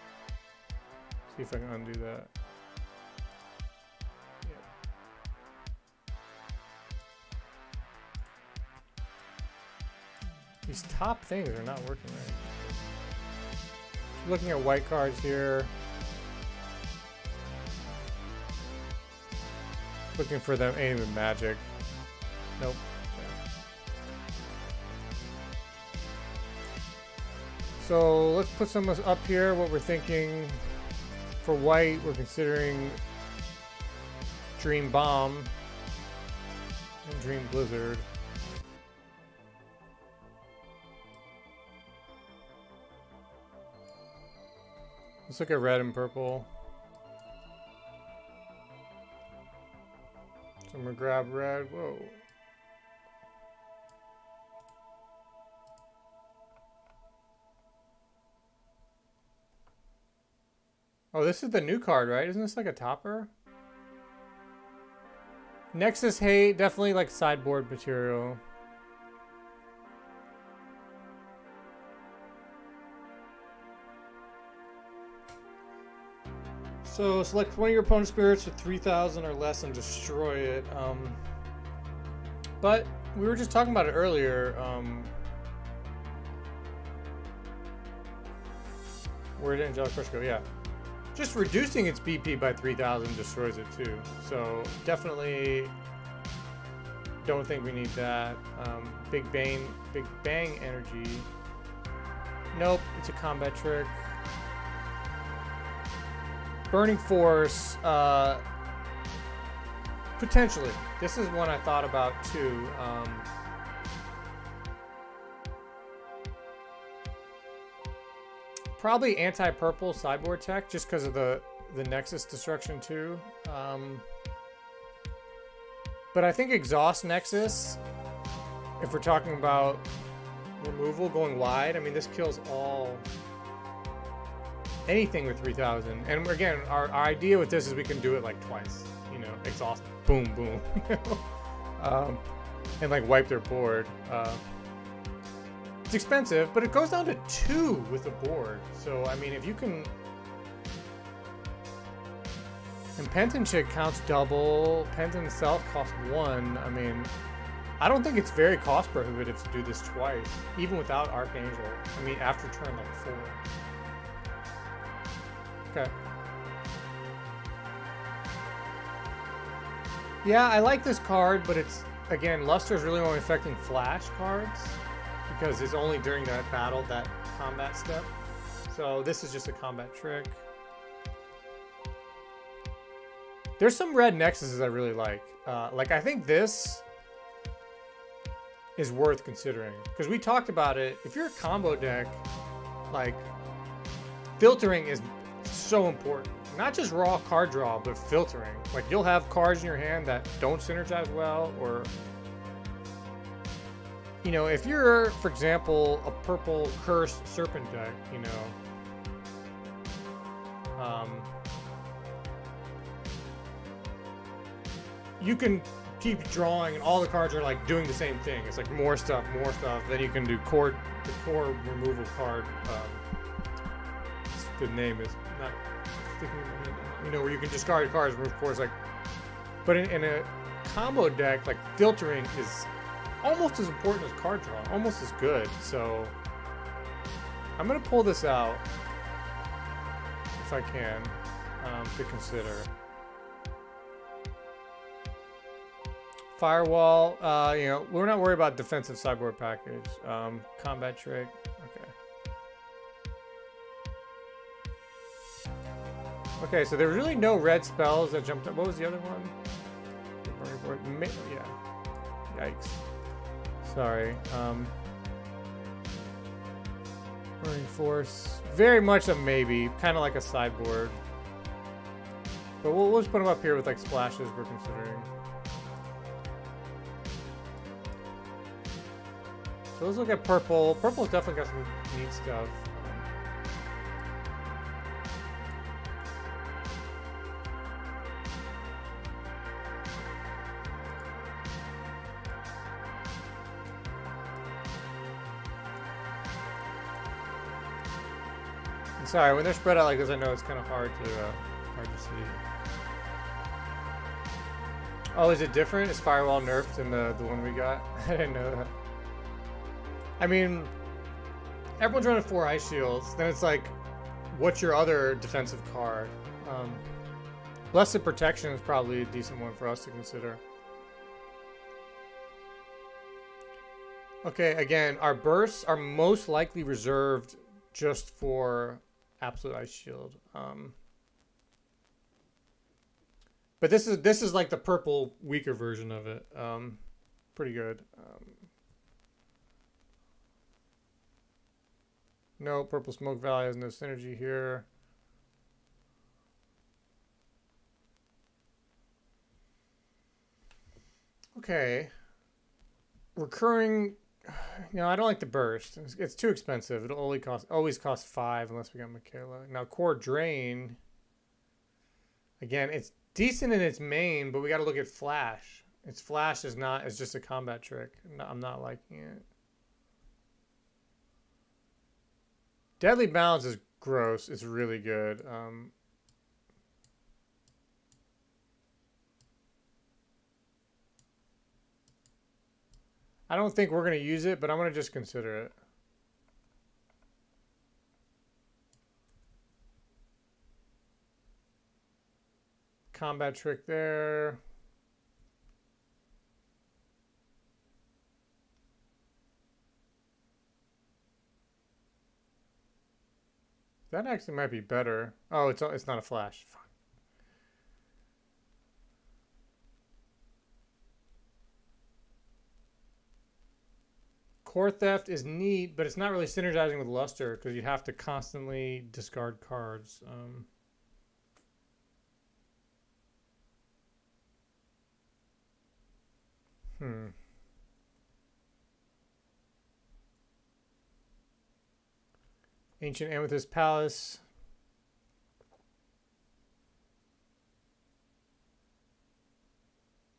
See if I can undo that. These top things are not working right. Looking at white cards here. Looking for them aiming with magic. Nope. Okay. So let's put some up here, what we're thinking. For white, we're considering Dream Bomb and Dream Blizzard. Let's look at red and purple. So I'm gonna grab red. Whoa. Oh, this is the new card, right? Isn't this like a topper? Nexus Hate, definitely like sideboard material. So select one of your opponent's spirits with 3,000 or less and destroy it. But we were just talking about it earlier. Where did Angelic Crush go? Yeah. Just reducing its BP by 3,000 destroys it too. So definitely don't think we need that. Big Bang energy. Nope, it's a combat trick. Burning Force, potentially. This is one I thought about too. Probably anti-purple sideboard tech, just because of the Nexus destruction too. But I think Exhaust Nexus, if we're talking about removal going wide, I mean this kills anything with 3,000. And again, our idea with this is we can do it like twice. You know, exhaust, boom, boom. And like wipe their board. It's expensive, but it goes down to 2 with the board. So, I mean, if you can... And Penton Chick counts double. Penton itself costs 1. I mean, I don't think it's very cost prohibitive to do this twice, even without Archangel. I mean, after turn like 4. Okay. Yeah, I like this card, but it's, again, Luster is really only affecting flash cards because it's only during that battle, that combat step. So this is just a combat trick. There's some red Nexuses I really like. I think this is worth considering because we talked about it. If you're a combo deck, like, filtering is so important. Not just raw card draw, but filtering. Like, you'll have cards in your hand that don't synergize well, or, you know, if you're, for example, a purple Cursed Serpent deck, you know, you can keep drawing and all the cards are like doing the same thing. It's like more stuff. Then you can do the core removal card. The name is not sticking in my head. You know, where you can discard cards, remove cores, like. But in a combo deck, like, filtering is almost as important as card draw, almost as good. So I'm gonna pull this out if I can, to consider. Firewall, you know, we're not worried about defensive sideboard package. Combat trick, okay. Okay, so there's really no red spells that jumped up. What was the other one? Yeah. Yikes. Sorry. Burning Force. Very much a maybe. Kind of like a sideboard. But we'll just put them up here with like splashes we're considering. So let's look at purple. Purple's definitely got some neat stuff. Sorry, when they're spread out like this, I know it's kind of hard to see. Oh, is it different? Is Firewall nerfed in the one we got? I didn't know that. I mean, everyone's running 4 Ice Shields. Then it's like, what's your other defensive card? Blessed Protection is probably a decent one for us to consider. Okay, again, our bursts are most likely reserved just for Absolute Ice Shield. But this is like the purple weaker version of it. Pretty good. No, Purple Smoke Valley has no synergy here. Okay. Recurring, I don't like the burst. It's too expensive. It'll always cost 5 unless we got Michaela. Now Core Drain. Again, it's decent in its main, but we got to look at Flash. Its Flash is not. It's just a combat trick. No, I'm not liking it. Deadly Balance is gross. It's really good. I don't think we're going to use it, but I'm going to just consider it. Combat trick there. That actually might be better. Oh, it's not a flash. Fuck. Core Theft is neat, but it's not really synergizing with Luster because you have to constantly discard cards. Ancient Amethyst Palace.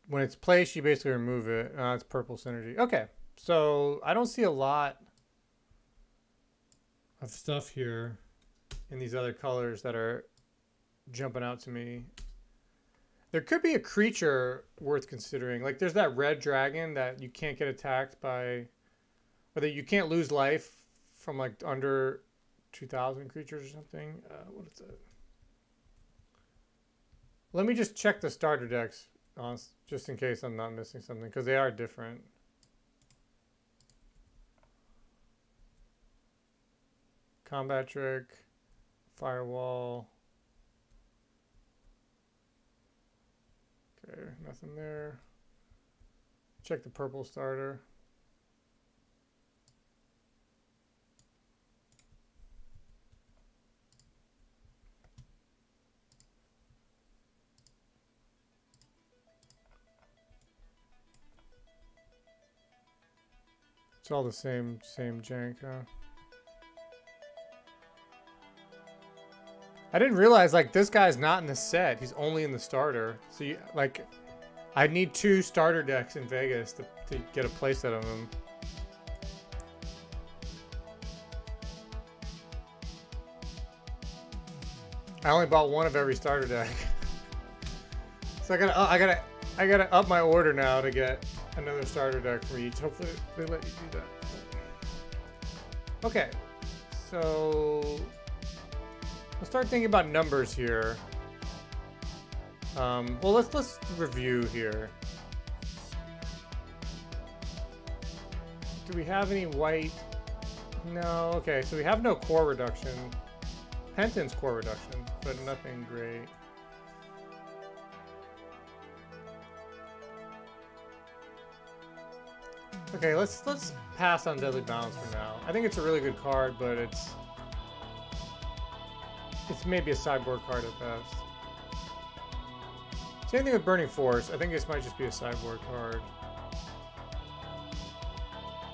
When it's placed, you basically remove it. It's purple synergy. Okay, so I don't see a lot of stuff here in these other colors that are jumping out to me. There could be a creature worth considering. Like there's that red dragon that you can't get attacked by, or that you can't lose life from like under 2,000 creatures or something. What is it? Let me just check the starter decks, just in case I'm not missing something, because they are different. Combat trick, firewall. Okay, nothing there. Check the purple starter. It's all the same jank, huh? I didn't realize like this guy's not in the set. He's only in the starter. So you, like, I need 2 starter decks in Vegas to get a playset of him. I only bought 1 of every starter deck. So I gotta up my order now to get another starter deck for each. Hopefully they let you do that. Okay, so let's start thinking about numbers here. Well, let's review here. Do we have any white? No. Okay, so we have no core reduction. Penton's core reduction, but nothing great. Okay, let's pass on Deadly Balance for now. I think it's a really good card, but it's maybe a sideboard card at best. Same thing with Burning Force. I think this might just be a sideboard card.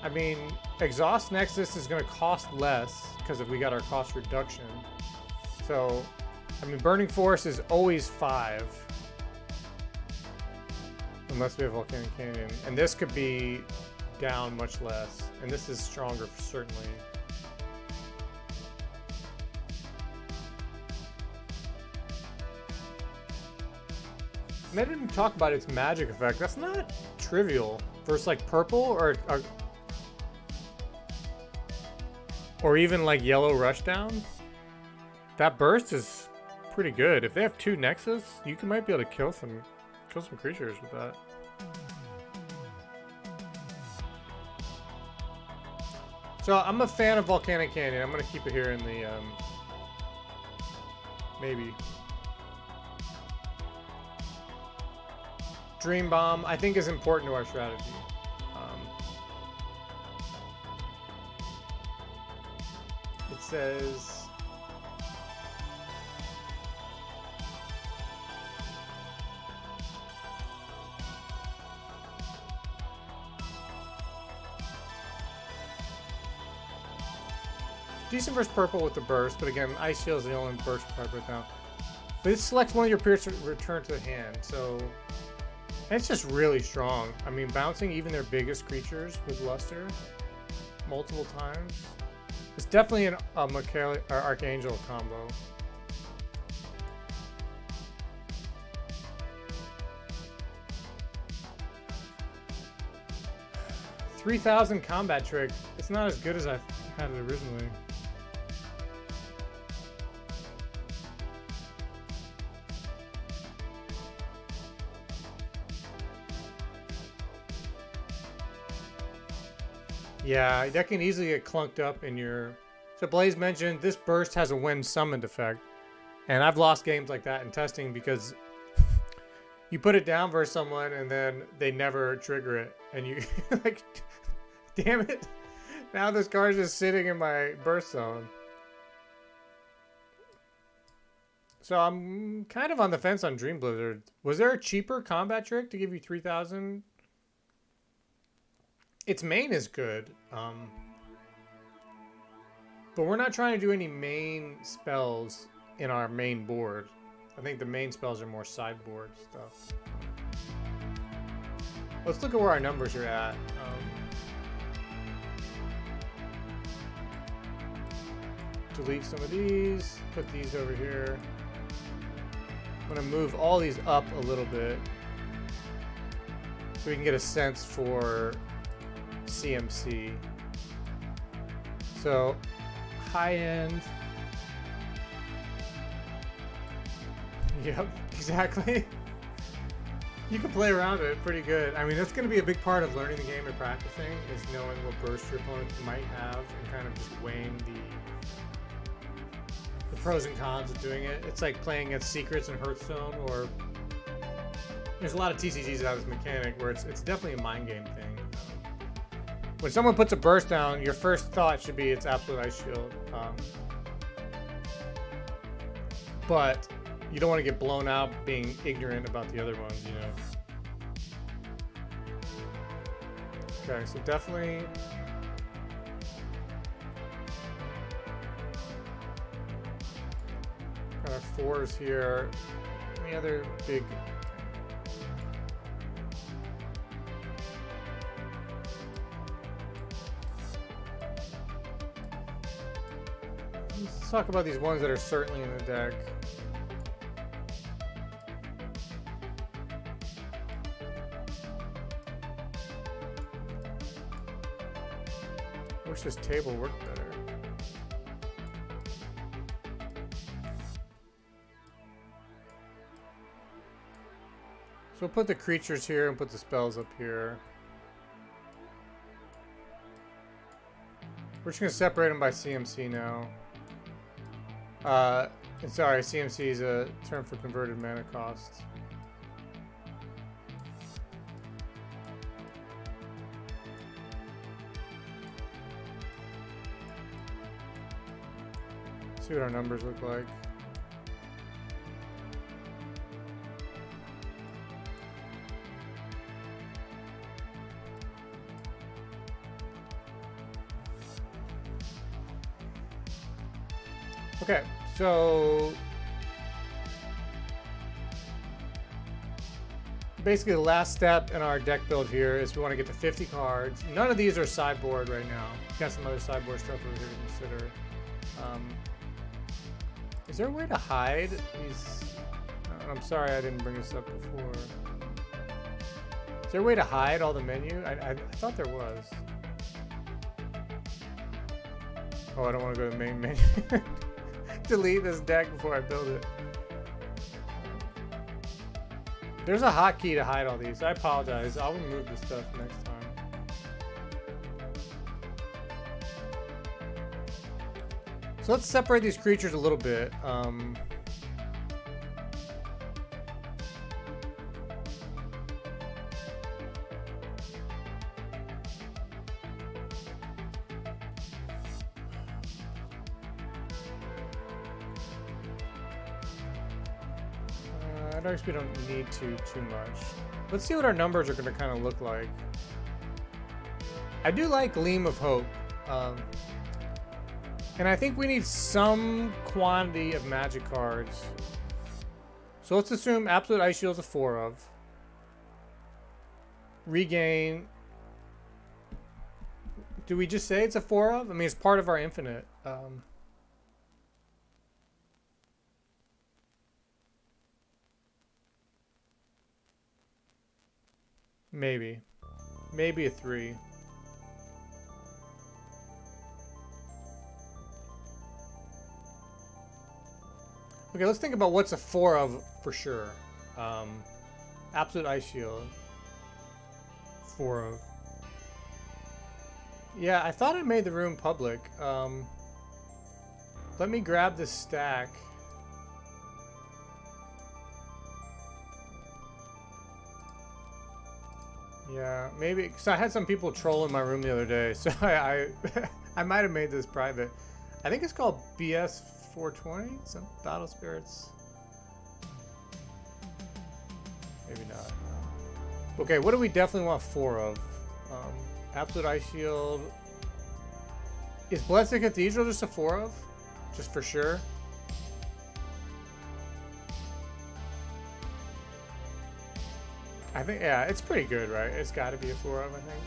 I mean, Exhaust Nexus is going to cost less because we got our cost reduction. So, I mean, Burning Force is always 5. Unless we have Volcanic Canyon. And this could be down much less, and this is stronger certainly. And I didn't talk about its magic effect. That's not trivial versus like purple or even like yellow Rushdown. That burst is pretty good. If they have 2 Nexus, you might be able to kill some creatures with that. So I'm a fan of Volcanic Canyon. I'm gonna keep it here in the maybe. Dream Bomb, I think, is important to our strategy. It says... Decent versus purple with the burst, but again, Ice Shield is the only burst card right now. But it selects one of your peers to return to the hand, so it's just really strong. I mean, bouncing even their biggest creatures with Luster multiple times. It's definitely an Archangel combo. $3,000 combat trick. It's not as good as I had it originally. Yeah, that can easily get clunked up in your... So Blaze mentioned this burst has a when summoned effect. And I've lost games like that in testing because you put it down for someone and then they never trigger it. And you like, damn it. Now this card's just sitting in my burst zone. So I'm kind of on the fence on Dream Blizzard. Was there a cheaper combat trick to give you 3,000? Its main is good, but we're not trying to do any main spells in our main board. I think the main spells are more sideboard stuff. Let's look at where our numbers are at. Delete some of these, put these over here. I'm gonna move all these up a little bit so we can get a sense for CMC. So high end. Yep, exactly. You can play around it pretty good. I mean, that's going to be a big part of learning the game and practicing, is knowing what burst your opponent might have and kind of just weighing the pros and cons of doing it. It's like playing at Secrets and Hearthstone, or there's a lot of TCGs out of this mechanic where it's definitely a mind game thing. When someone puts a burst down, your first thought should be it's Absolute Ice Shield. But you don't want to get blown out being ignorant about the other ones, you know. Okay, so definitely... got our fours here. Any other big... Let's talk about these ones that are certainly in the deck. I wish this table worked better. So we'll put the creatures here and put the spells up here. We're just going to separate them by CMC now. And sorry, CMC is a term for converted mana cost. See what our numbers look like. Okay, so basically the last step in our deck build here is we want to get to 50 cards. None of these are sideboard right now. Got some other sideboard stuff over here to consider. Is there a way to hide these? I'm sorry I didn't bring this up before. Is there a way to hide all the menu? I thought there was. Oh, I don't want to go to the main menu. Delete this deck before I build it. There's a hotkey to hide all these. I apologize. I'll remove this stuff next time. So let's separate these creatures a little bit. dark speed don't need too much. Let's see what our numbers are going to kind of look like. I do like Gleam of Hope. And I think we need some quantity of magic cards. So let's assume Absolute Ice Shield's a 4 of. Regain. Do we just say it's a 4 of? I mean, it's part of our infinite. Maybe. Maybe a 3. Okay, let's think about what's a 4 of for sure. Absolute Ice Shield. 4 of. Yeah, I thought I made the room public. Let me grab this stack. Yeah, maybe, because I had some people trolling my room the other day, so I might have made this private. I think it's called BS 420, some Battle Spirits. Maybe not. Okay, what do we definitely want 4 of? Absolute Ice Shield. Is Blessed Cathedral just a 4 of? Just for sure? I think, yeah, it's pretty good, right? It's got to be a 4 of, I think.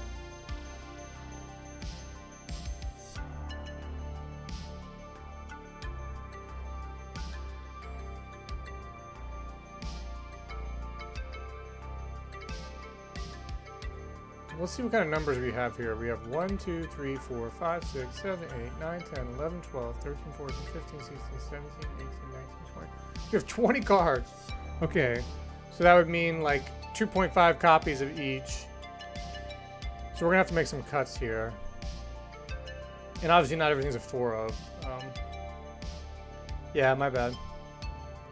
Let's see what kind of numbers we have here. We have 1, 2, 3, 4, 5, 6, 7, 8, 9, 10, 11, 12, 13, 14, 15, 16, 17, 18, 19, 20. We have 20 cards. Okay. So that would mean like 2.5 copies of each. So we're going to have to make some cuts here. And obviously not everything's a 4 of. Yeah, my bad.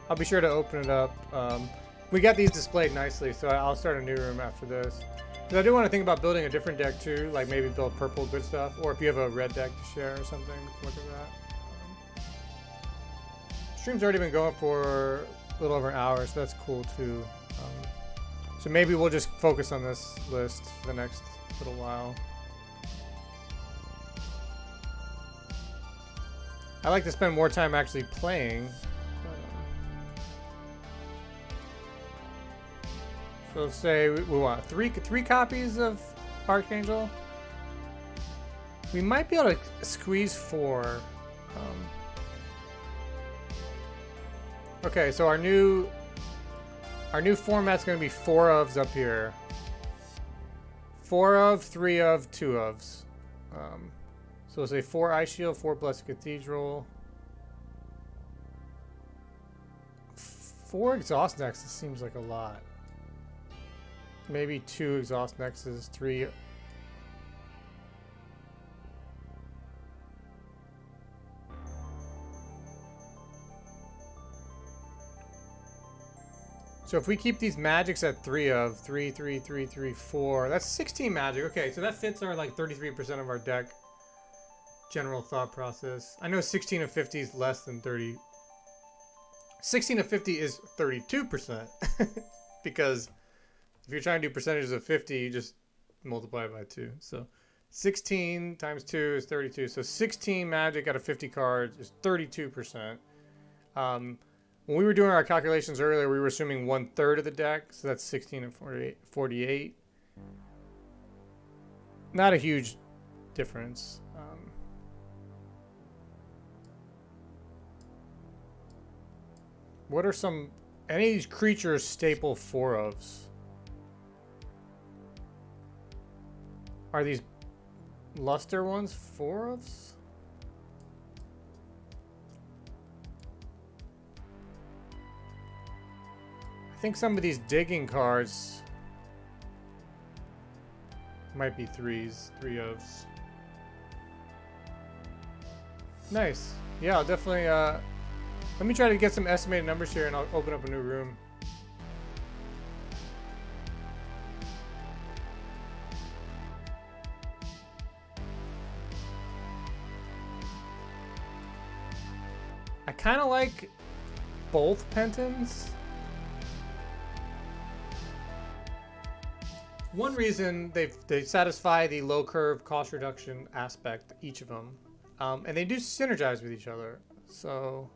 I'll be sure to open it up. We got these displayed nicely, so I'll start a new room after this. I do want to think about building a different deck too, like maybe build purple good stuff, or if you have a red deck to share or something, look at that. Stream's already been going for a little over an hour, so that's cool too. So maybe we'll just focus on this list for the next little while. I like to spend more time actually playing. So let's say we want three copies of Archangel. We might be able to squeeze 4. Okay, so our new format's going to be 4 ofs up here. 4 of, 3 of, 2 ofs. So let's say 4 Ice Shield, 4 Blessed Cathedral. 4 Exhaust Nexus seems like a lot. Maybe 2 Exhaust Nexus, 3. So if we keep these magics at 3 of, 3, 3, 3, 3, 4, that's 16 magic. Okay, so that fits our like 33% of our deck general thought process. I know 16 of 50 is less than 30. 16 of 50 is 32%. Because if you're trying to do percentages of 50, you just multiply it by 2. So 16 times 2 is 32. So 16 magic out of 50 cards is 32%. When we were doing our calculations earlier, we were assuming 1/3 of the deck. So that's 16 and 48. Not a huge difference. What are any of these creatures staple 4 ofs? Are these luster ones 4 ofs? I think some of these digging cards might be 3s, 3 ofs. Nice. Yeah, I'll definitely, let me try to get some estimated numbers here and I'll open up a new room. I kind of like both Pentons. One reason they satisfy the low curve cost reduction aspect, each of them, and they do synergize with each other. So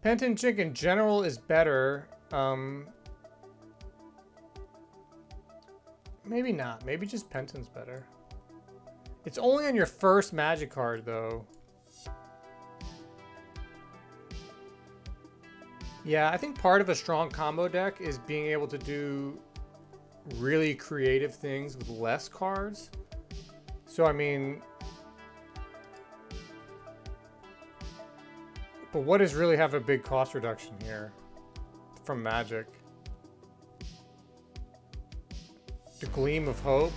Penton Chick in general is better. Maybe not. Maybe just Penton's better. It's only on your first magic card, though. Yeah, I think part of a strong combo deck is being able to do really creative things with less cards. So, I mean... But what does really have a big cost reduction here from Magic? The Gleam of Hope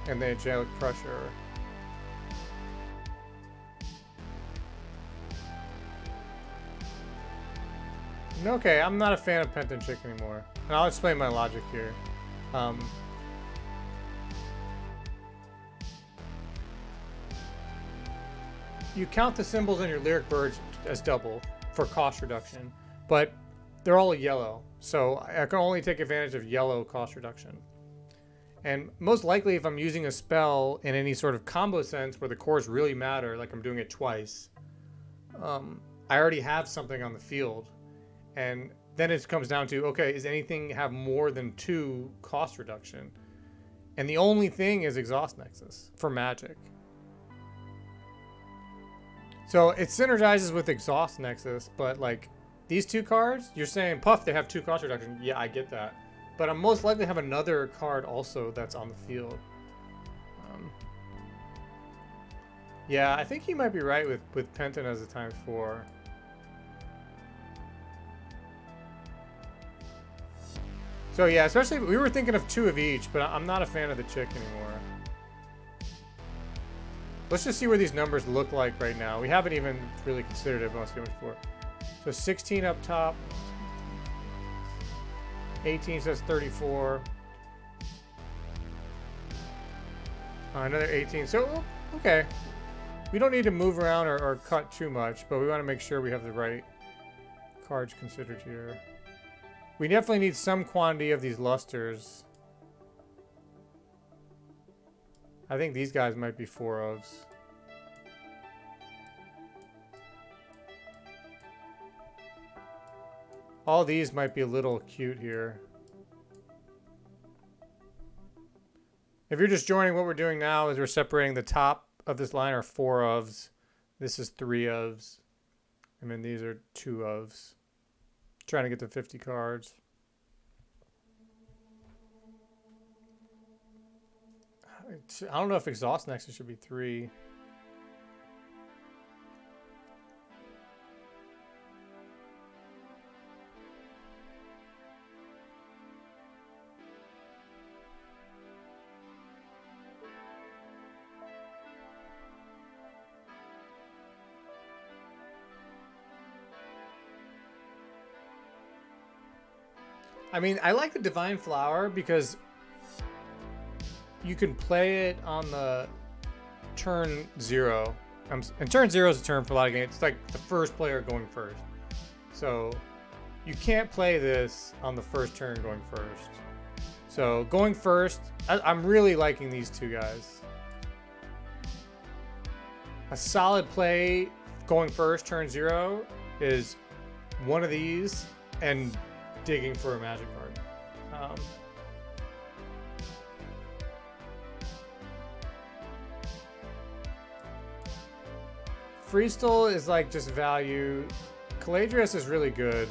and the Angelic Pressure. Okay, I'm not a fan of Penton Chick anymore. And I'll explain my logic here. You count the symbols on your Lyric Birds as double for cost reduction, but they're all yellow, so I can only take advantage of yellow cost reduction. And most likely, if I'm using a spell in any sort of combo sense where the cores really matter, like I'm doing it twice, I already have something on the field. And then it comes down to, okay, does anything have more than 2 cost reduction? And the only thing is Exhaust Nexus for Magic. So it synergizes with Exhaust Nexus, but like these 2 cards, you're saying, Puff, they have 2 cost reduction. Yeah, I get that. But I'm most likely have another card also that's on the field. Yeah, I think you might be right with Penton as a ×4. So yeah, especially we were thinking of 2 of each, but I'm not a fan of the Chick anymore. Let's just see where these numbers look like right now. We haven't even really considered it most before. So 16 up top. 18 says 34. Another 18. So, okay. We don't need to move around or cut too much, but we want to make sure we have the right cards considered here. We definitely need some quantity of these lusters. I think these guys might be 4 ofs. All these might be a little cute here. If you're just joining, what we're doing now is we're separating the top of this line are 4 ofs. This is 3 ofs. And then these are 2 ofs. Trying to get to 50 cards. I don't know if Exhaust Nexus should be 3. I mean, I like the Divine Flower because you can play it on the turn 0. And turn 0 is a turn for a lot of games. It's like the first player going first. So you can't play this on the first turn going first. So going first, I'm really liking these 2 guys. A solid play going first, turn 0, is one of these and digging for a magic card. Freestyle is like just value. Caladrius is really good.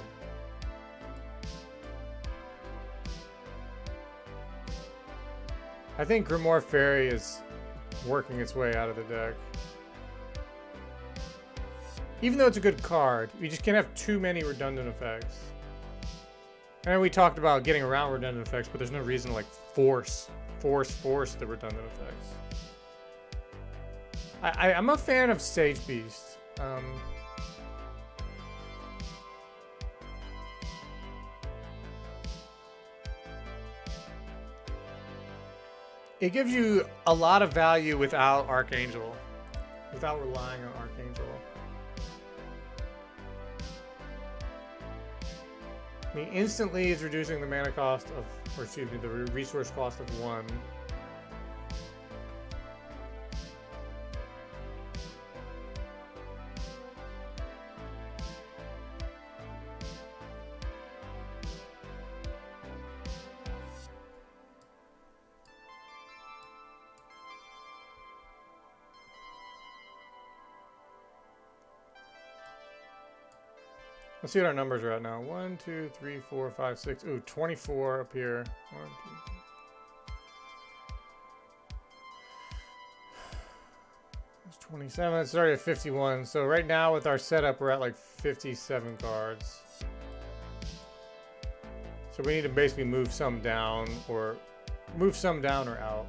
I think Grimoire Fairy is working its way out of the deck. Even though it's a good card, you just can't have too many redundant effects. And we talked about getting around redundant effects, but there's no reason to like force the redundant effects. I'm a fan of Sage Beast. It gives you a lot of value without Archangel, without relying on Archangel. I He instantly is reducing the mana cost of, or excuse me, the resource cost of 1. Let's see what our numbers are at now. 1, 2, 3, 4, 5, 6. Ooh, 24 up here. 1, 2, 3. It's 27. It's already at 51. So right now with our setup, we're at like 57 cards. So we need to basically move some down or out.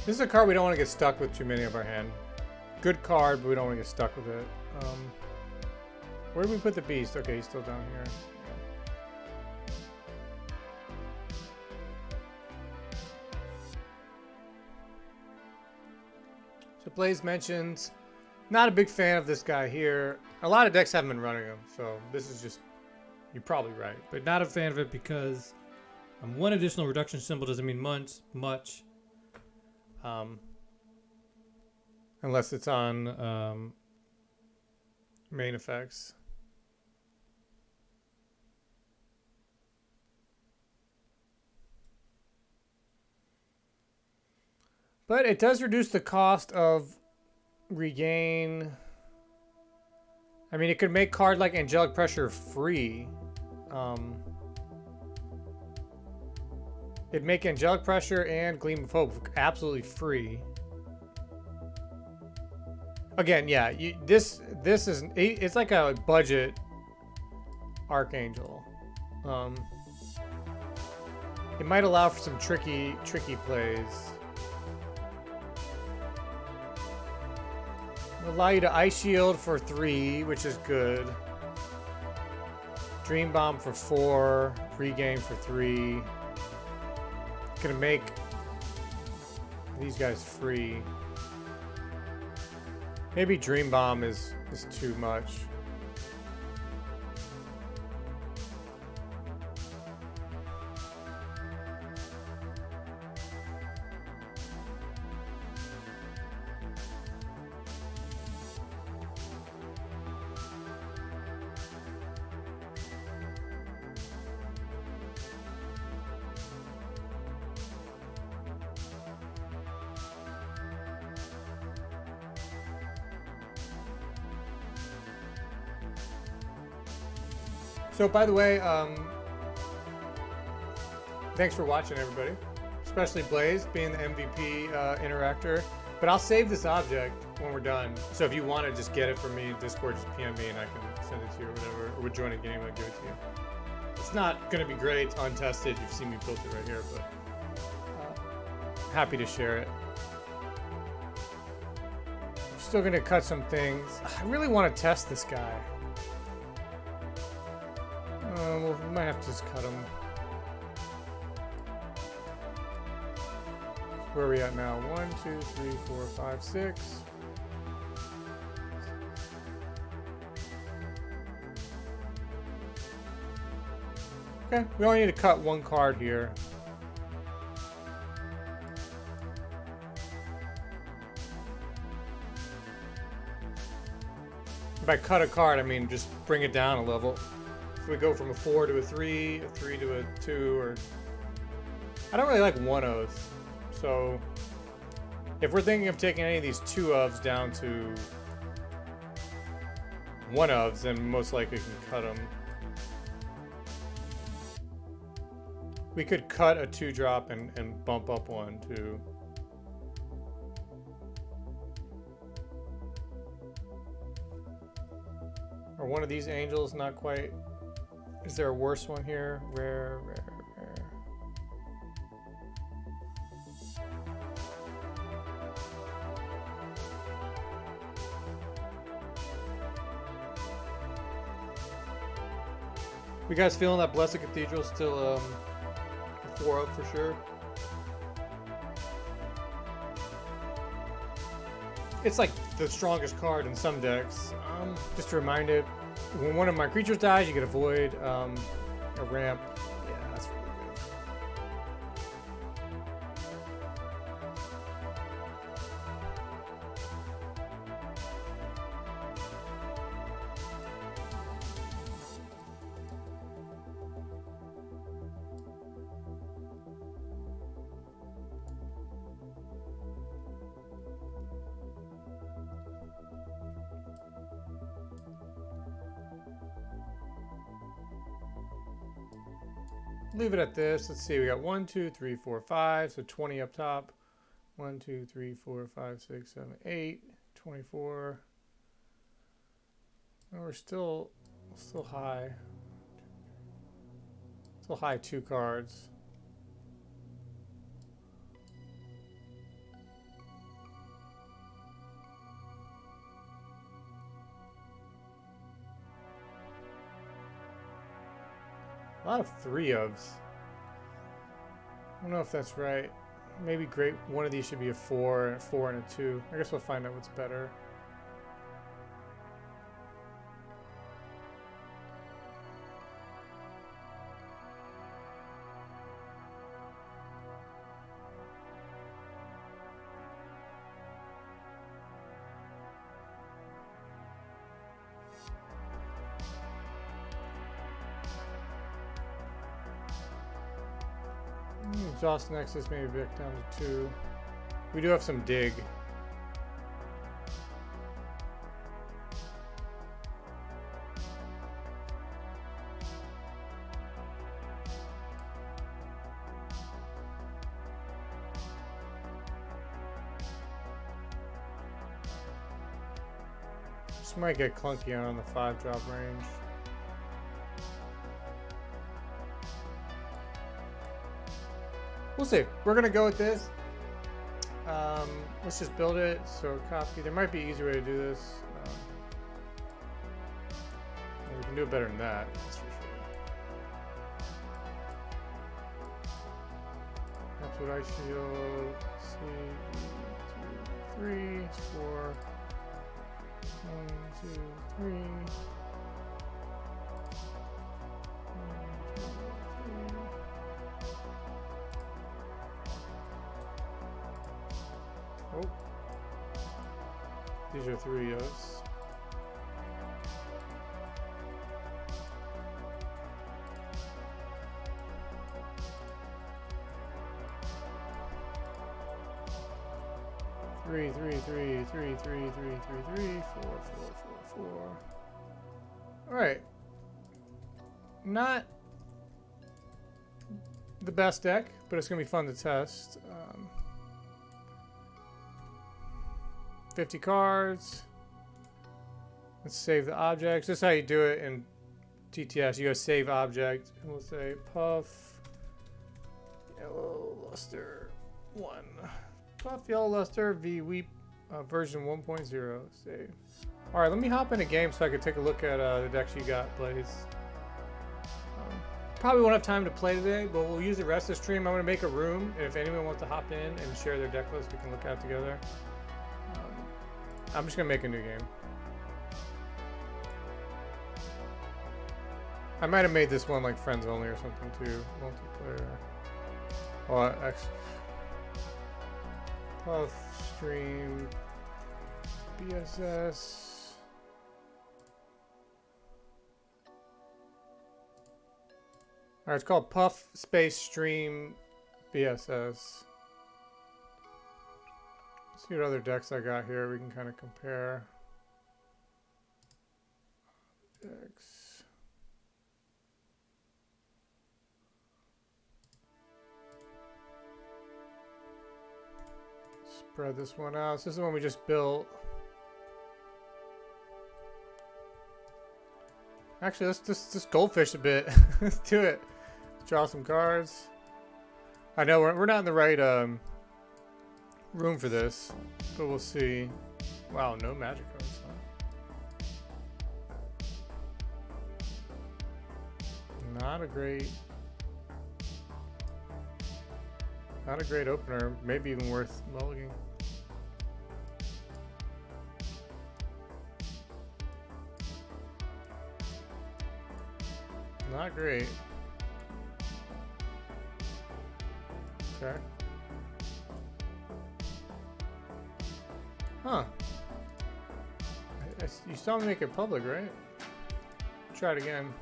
This is a card we don't want to get stuck with too many of our hand. Good card, but we don't want to get stuck with it. Where did we put the beast? Okay, he's still down here. So Blaze mentions, not a big fan of this guy here. A lot of decks haven't been running him, so this is just, you're probably right. But not a fan of it because one additional reduction symbol doesn't mean much. Unless it's on main effects. But it does reduce the cost of regain. I mean, it could make card like Angelic Pressure free. It'd make Angelic Pressure and Gleam of Hope absolutely free. Again, yeah, this is, it's like a budget Archangel. It might allow for some tricky plays. It'll allow you to Ice Shield for 3, which is good. Dream Bomb for 4, Regain for 3. Gonna make these guys free. Maybe Dream Bomb is too much. So, by the way, thanks for watching, everybody. Especially Blaze, being the MVP interactor. But I'll save this object when we're done. So if you want to just get it from me in Discord, just PM me and I can send it to you or whatever. Or we'll join a game and I'll give it to you. It's not going to be great. It's untested. You've seen me build it right here, but happy to share it. I'm still going to cut some things. I really want to test this guy. Well, we might have to just cut him. Where are we at now? 1, 2, 3, 4, 5, 6. Okay, we only need to cut 1 card here. If I cut a card, I mean just bring it down a level. If we go from a 4 to a 3 to a 2, or... I don't really like 1-0s. So, if we're thinking of taking any of these 2-ofs down to 1-ofs, then most likely we can cut them. We could cut a 2-drop and bump up 1 too. Or one of these angels, not quite Is there a worse one here? Rare, rare, rare. You guys feeling that Blessed Cathedral still a 4 up for sure? It's like the strongest card in some decks. Just a reminder, when one of my creatures dies, you get a void, a ramp. Yeah, that's really good. Leave it at this. Let's see. We got 1, 2, 3, 4, 5. So 20 up top. 1, 2, 3, 4, 5, 6, 7, 8. 24. Oh, we're still high. Still high 2 cards. A lot of 3-ofs. I don't know if that's right. Maybe great. One of these should be a 4, and a 4 and a 2. I guess we'll find out what's better. Exhaust Nexus, maybe back down to 2. We do have some dig. This might get clunky on the 5-drop range. We'll see. We're gonna go with this. Let's just build it. So copy. There might be an easier way to do this. We can do it better than that. That's for sure. That's what I shield. C, 2, 3, 4. 1, 2, 3. 1, 2, 3. Oh. These are 3-ofs. Three, 4. All right. Not the best deck, but it's gonna be fun to test. 50 cards. Let's save the objects. This is how you do it in TTS. You go save object, and we'll say Puff Yellow Luster 1. Puff Yellow Luster V Weep version 1.0. Save. All right, let me hop in a game so I can take a look at the decks you got, Blaze. Probably won't have time to play today, but we'll use the rest of the stream. I'm going to make a room, and if anyone wants to hop in and share their deck list, we can look at it together. I'm just going to make a new game. I might have made this one like friends only or something too. Multiplayer. Oh, Puff Stream BSS. Alright, it's called Puff Space Stream BSS. Let's see what other decks I got here. We can kind of compare. Decks. Spread this one out. So this is the one we just built. Actually, let's just goldfish a bit. Let's do it. Draw some cards. I know we're not in the right room for this, but we'll see. Wow, no magic cards, huh? Not a great opener. Maybe even worth mulliganing. Not great. Okay. Huh. You saw me make it public, right? Try it again.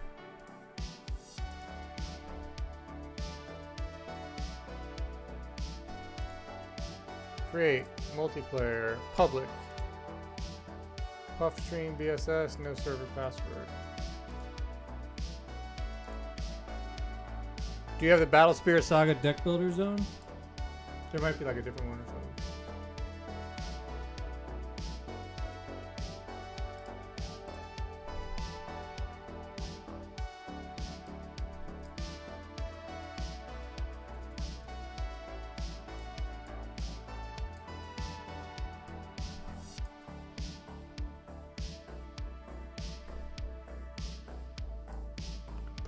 Create multiplayer public. Puff stream BSS, no server password. Do you have the Battle Spirit Saga deck builder zone? There might be like a different one or something.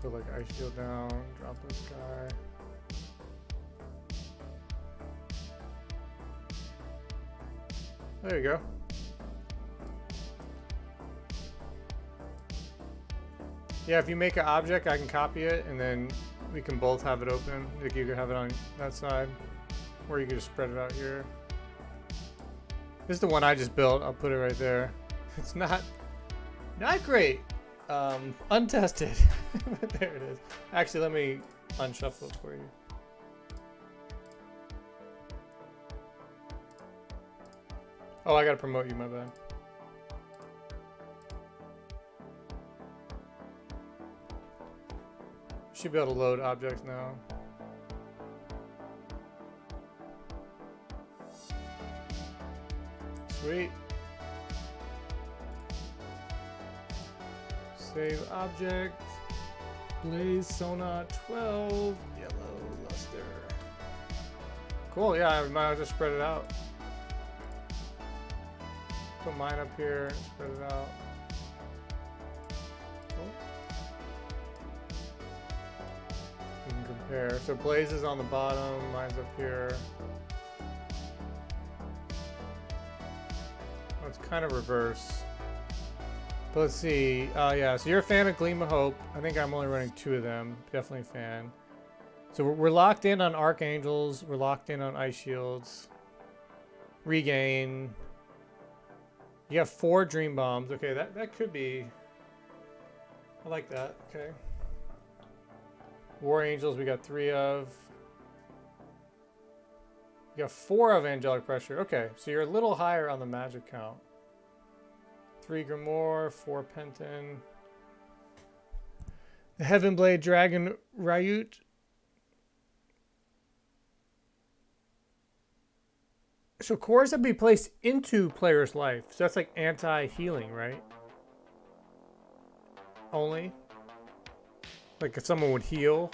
Put like Ice Shield down, drop this guy. There you go. Yeah, if you make an object, I can copy it, and then we can both have it open. Like you could have it on that side, or you could just spread it out here. This is the one I just built. I'll put it right there. It's not great. Untested. But there it is. Actually, let me unshuffle it for you. Oh, I gotta promote you, my bad. Should be able to load objects now. Sweet. Save object. Blaze Sona 12. Yellow luster. Cool, yeah, I might as well just spread it out. Put mine up here, spread it out. Cool. We can compare. So Blaze is on the bottom, mine's up here. Oh, it's kind of reverse. But let's see. Yeah, so you're a fan of Gleam of Hope. I think I'm only running 2 of them. Definitely a fan. So we're locked in on Archangels. We're locked in on Ice Shields. Regain. You have 4 Dream Bombs. Okay, that could be... I like that. Okay. War Angels we got 3 of. You got 4 of Angelic Pressure. Okay, so you're a little higher on the magic count. 3 Grimoire, 4 Penton. The Heavenblade Dragon Ryut. So cores that be placed into player's life. So that's like anti-healing, right? Only. Like if someone would heal,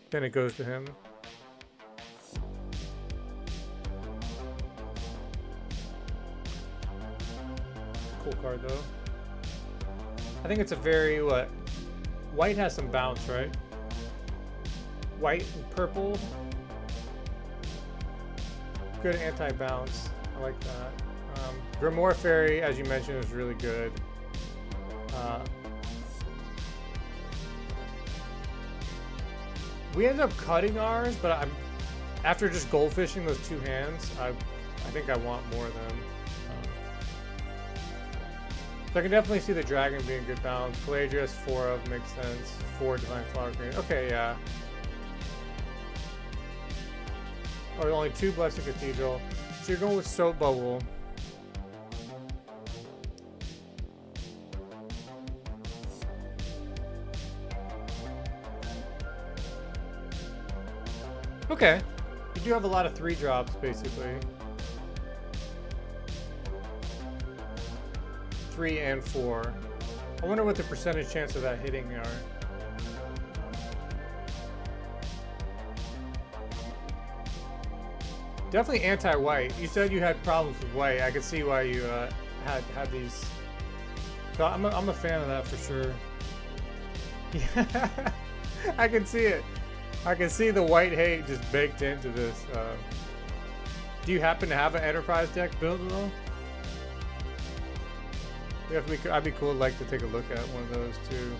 then it goes to him. Cool card though. I think it's a very, what? White has some bounce, right? White and purple. Good anti-bounce. I like that. Grimoire Fairy, as you mentioned, is really good. We ended up cutting ours, but after just goldfishing those 2 hands, I think I want more of them. So I can definitely see the dragon being good balance. Pelagius, 4 of makes sense. 4 Divine Flower Green. Okay, yeah. Oh, only 2 Blessed Cathedral. So you're going with Soap Bubble. Okay. You do have a lot of 3 drops, basically. 3 and 4. I wonder what the percentage chance of that hitting are. Definitely anti-white. You said you had problems with white. I could see why you had these. So I'm a fan of that for sure. Yeah, I can see it. I can see the white hate just baked into this. Do you happen to have an enterprise deck built at all? I'd be cool like to take a look at one of those too.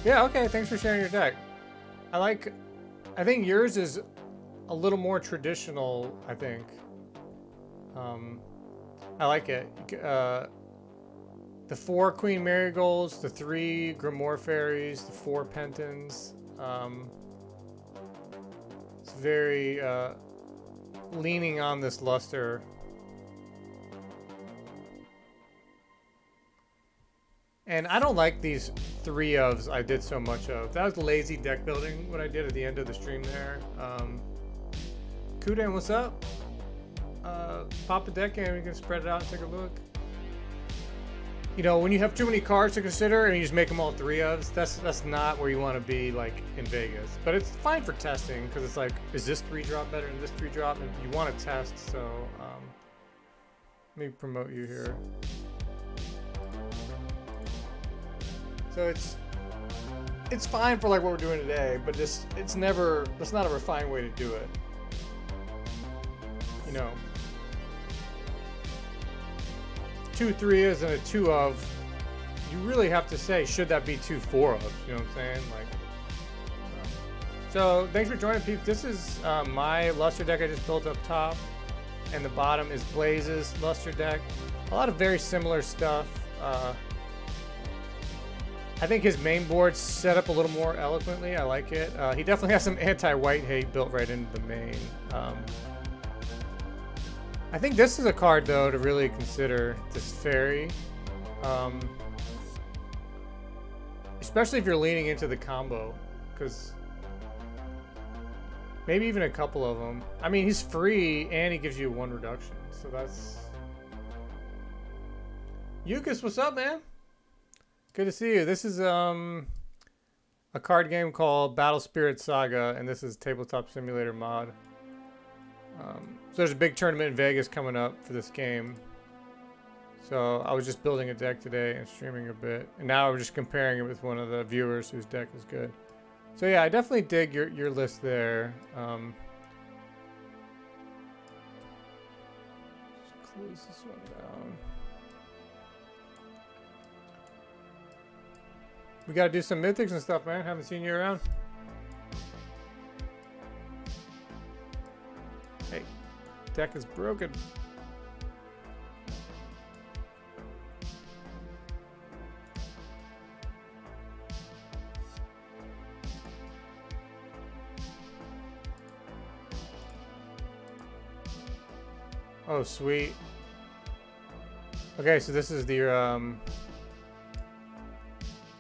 Yeah, okay, thanks for sharing your deck. I think yours is a little more traditional, I think. I like it. The 4 Queen Marigolds, the 3 Grimoire Fairies, the 4 Pentons. It's very leaning on this luster. And I don't like these 3 ofs I did so much of. That was lazy deck building, what I did at the end of the stream there. Kuden, what's up? Pop a deck and we can spread it out and take a look. You know, when you have too many cards to consider and you just make them all 3 ofs, that's not where you want to be, like, in Vegas. But it's fine for testing, because it's like, is this 3-drop better than this 3-drop? And you want to test, so let me promote you here. So it's fine for like what we're doing today, but that's not a refined way to do it. You know, 2 3s and a 2 of, you really have to say, should that be 2 4 of? You know what I'm saying? Like, so thanks for joining, peeps. This is my luster deck I just built up top, and the bottom is Blaze's luster deck. A lot of very similar stuff. I think his main board's set up a little more eloquently. I like it. He definitely has some anti-white hate built right into the main. I think this is a card, though, to really consider, this fairy. Especially if you're leaning into the combo, because maybe even a couple of them. I mean, he's free, and he gives you 1 reduction, so that's... Yukis, what's up, man? Good to see you. This is a card game called Battle Spirit Saga, and this is Tabletop Simulator mod. So there's a big tournament in Vegas coming up for this game. So I was just building a deck today and streaming a bit, and now I'm just comparing it with one of the viewers whose deck is good. So yeah, I definitely dig your list there. Just close this one down. We gotta do some mythics and stuff, man. Haven't seen you around. Hey, deck is broken. Oh, sweet. Okay, so this is the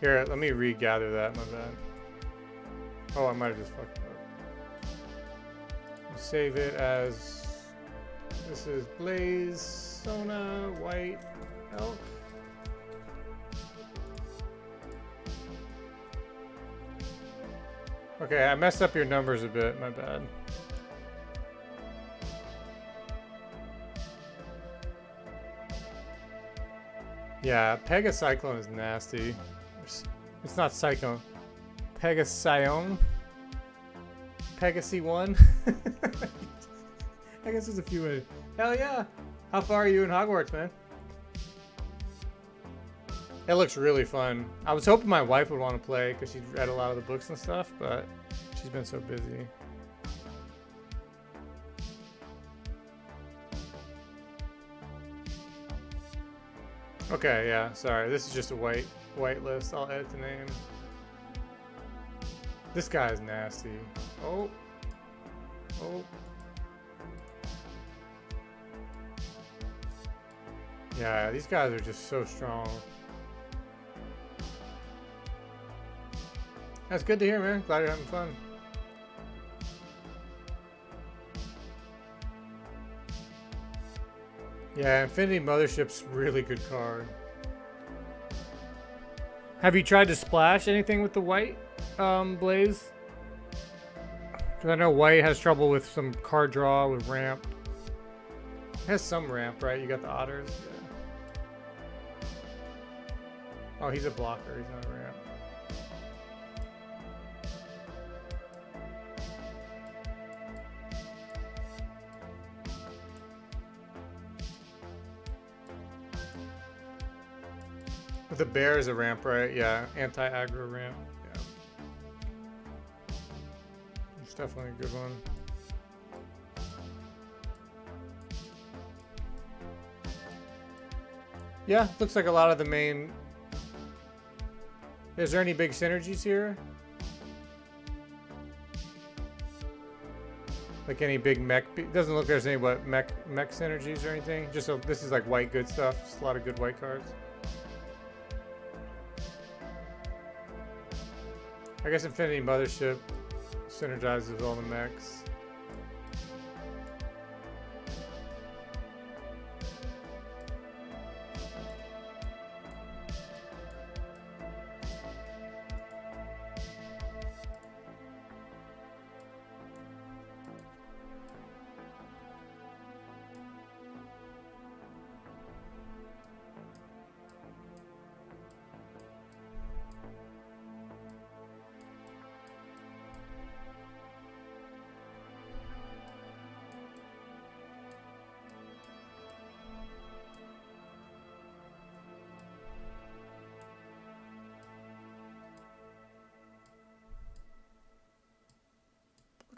Here, let me regather that, my bad. Oh, I might have just fucked up. Save it as... This is Blaze, Sona, White, Elk. Okay, I messed up your numbers a bit, my bad. Yeah, Pegacyclone is nasty. It's not Cyclone. Pegasion. Pegasi 1. I guess there's a few ways. Hell yeah! How far are you in Hogwarts, man? It looks really fun. I was hoping my wife would want to play because she's read a lot of the books and stuff, but she's been so busy. Okay, yeah, sorry. This is just a white list. I'll edit the name. This guy is nasty. Oh. Oh. Yeah, these guys are just so strong. That's good to hear, man. Glad you're having fun. Yeah, Infinity Mothership's really good card. Have you tried to splash anything with the white Blaze? Because I know white has trouble with some card draw with ramp. It has some ramp, right? You got the otters. Yeah. Oh, he's a blocker. He's not a ramp. With the bear is a ramp, right? Yeah, anti-aggro ramp. Yeah. It's definitely a good one. Yeah, looks like a lot of the main... Is there any big synergies here? Like any big mech? It doesn't look like there's any what mech synergies or anything. Just so this is like white good stuff. Just a lot of good white cards. I guess Infinity Mothership synergizes with all the mechs.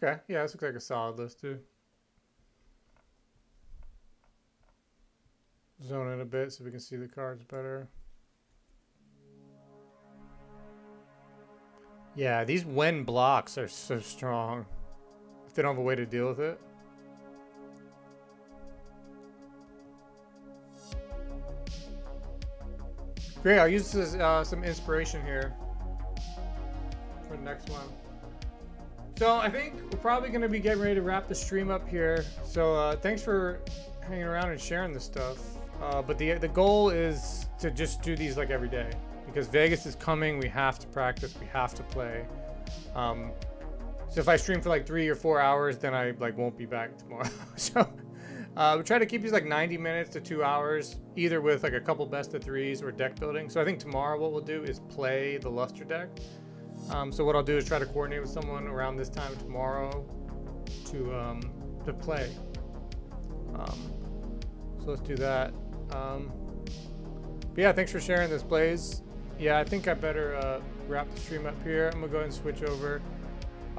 Okay, yeah, this looks like a solid list too. Zone in a bit so we can see the cards better. Yeah, these when blocks are so strong. If they don't have a way to deal with it. Great, I'll use this as some inspiration here for the next one. So I think we're probably going to be getting ready to wrap the stream up here. So thanks for hanging around and sharing this stuff. But the goal is to just do these like every day because Vegas is coming. We have to practice. We have to play. So if I stream for like 3 or 4 hours, then I like won't be back tomorrow. So we try to keep these like 90 minutes to 2 hours, either with like a couple best of threes or deck building. So I think tomorrow what we'll do is play the Luster deck. So what I'll do is try to coordinate with someone around this time tomorrow to play. So let's do that. But yeah, thanks for sharing this, Blaze. Yeah, I think I better wrap the stream up here. I'm gonna go ahead and switch over.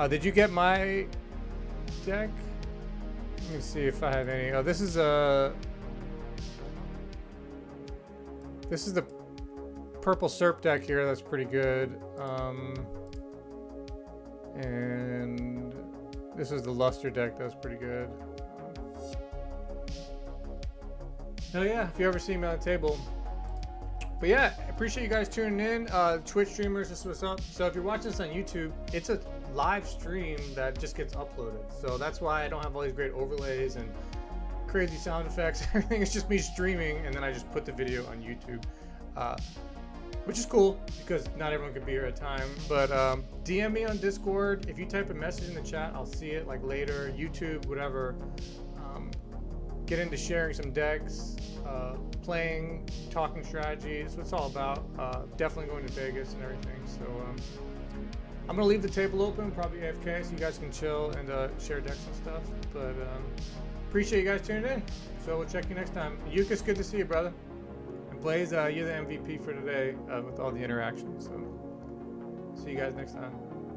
Did you get my deck? Let me see if I have any. Oh, this is the purple Serp deck here. That's pretty good. And this is the Luster deck. That's pretty good. Oh yeah, if you ever see me on the table. But yeah, I appreciate you guys tuning in. Twitch streamers, this is what's up. So if you're watching this on YouTube, it's a live stream that just gets uploaded. So that's why I don't have all these great overlays and crazy sound effects. Everything is just me streaming, and then I just put the video on YouTube. Which is cool because not everyone can be here at time. But DM me on Discord. If you type a message in the chat, I'll see it like later. YouTube, whatever. Get into sharing some decks, playing, talking strategy. That's what it's all about. Definitely going to Vegas and everything. So I'm gonna leave the table open, probably AFK, so you guys can chill and share decks and stuff. But appreciate you guys tuning in. So we'll check you next time. Yuka's good to see you, brother. Blaze, you're the MVP for today with all the interactions. So see you guys next time.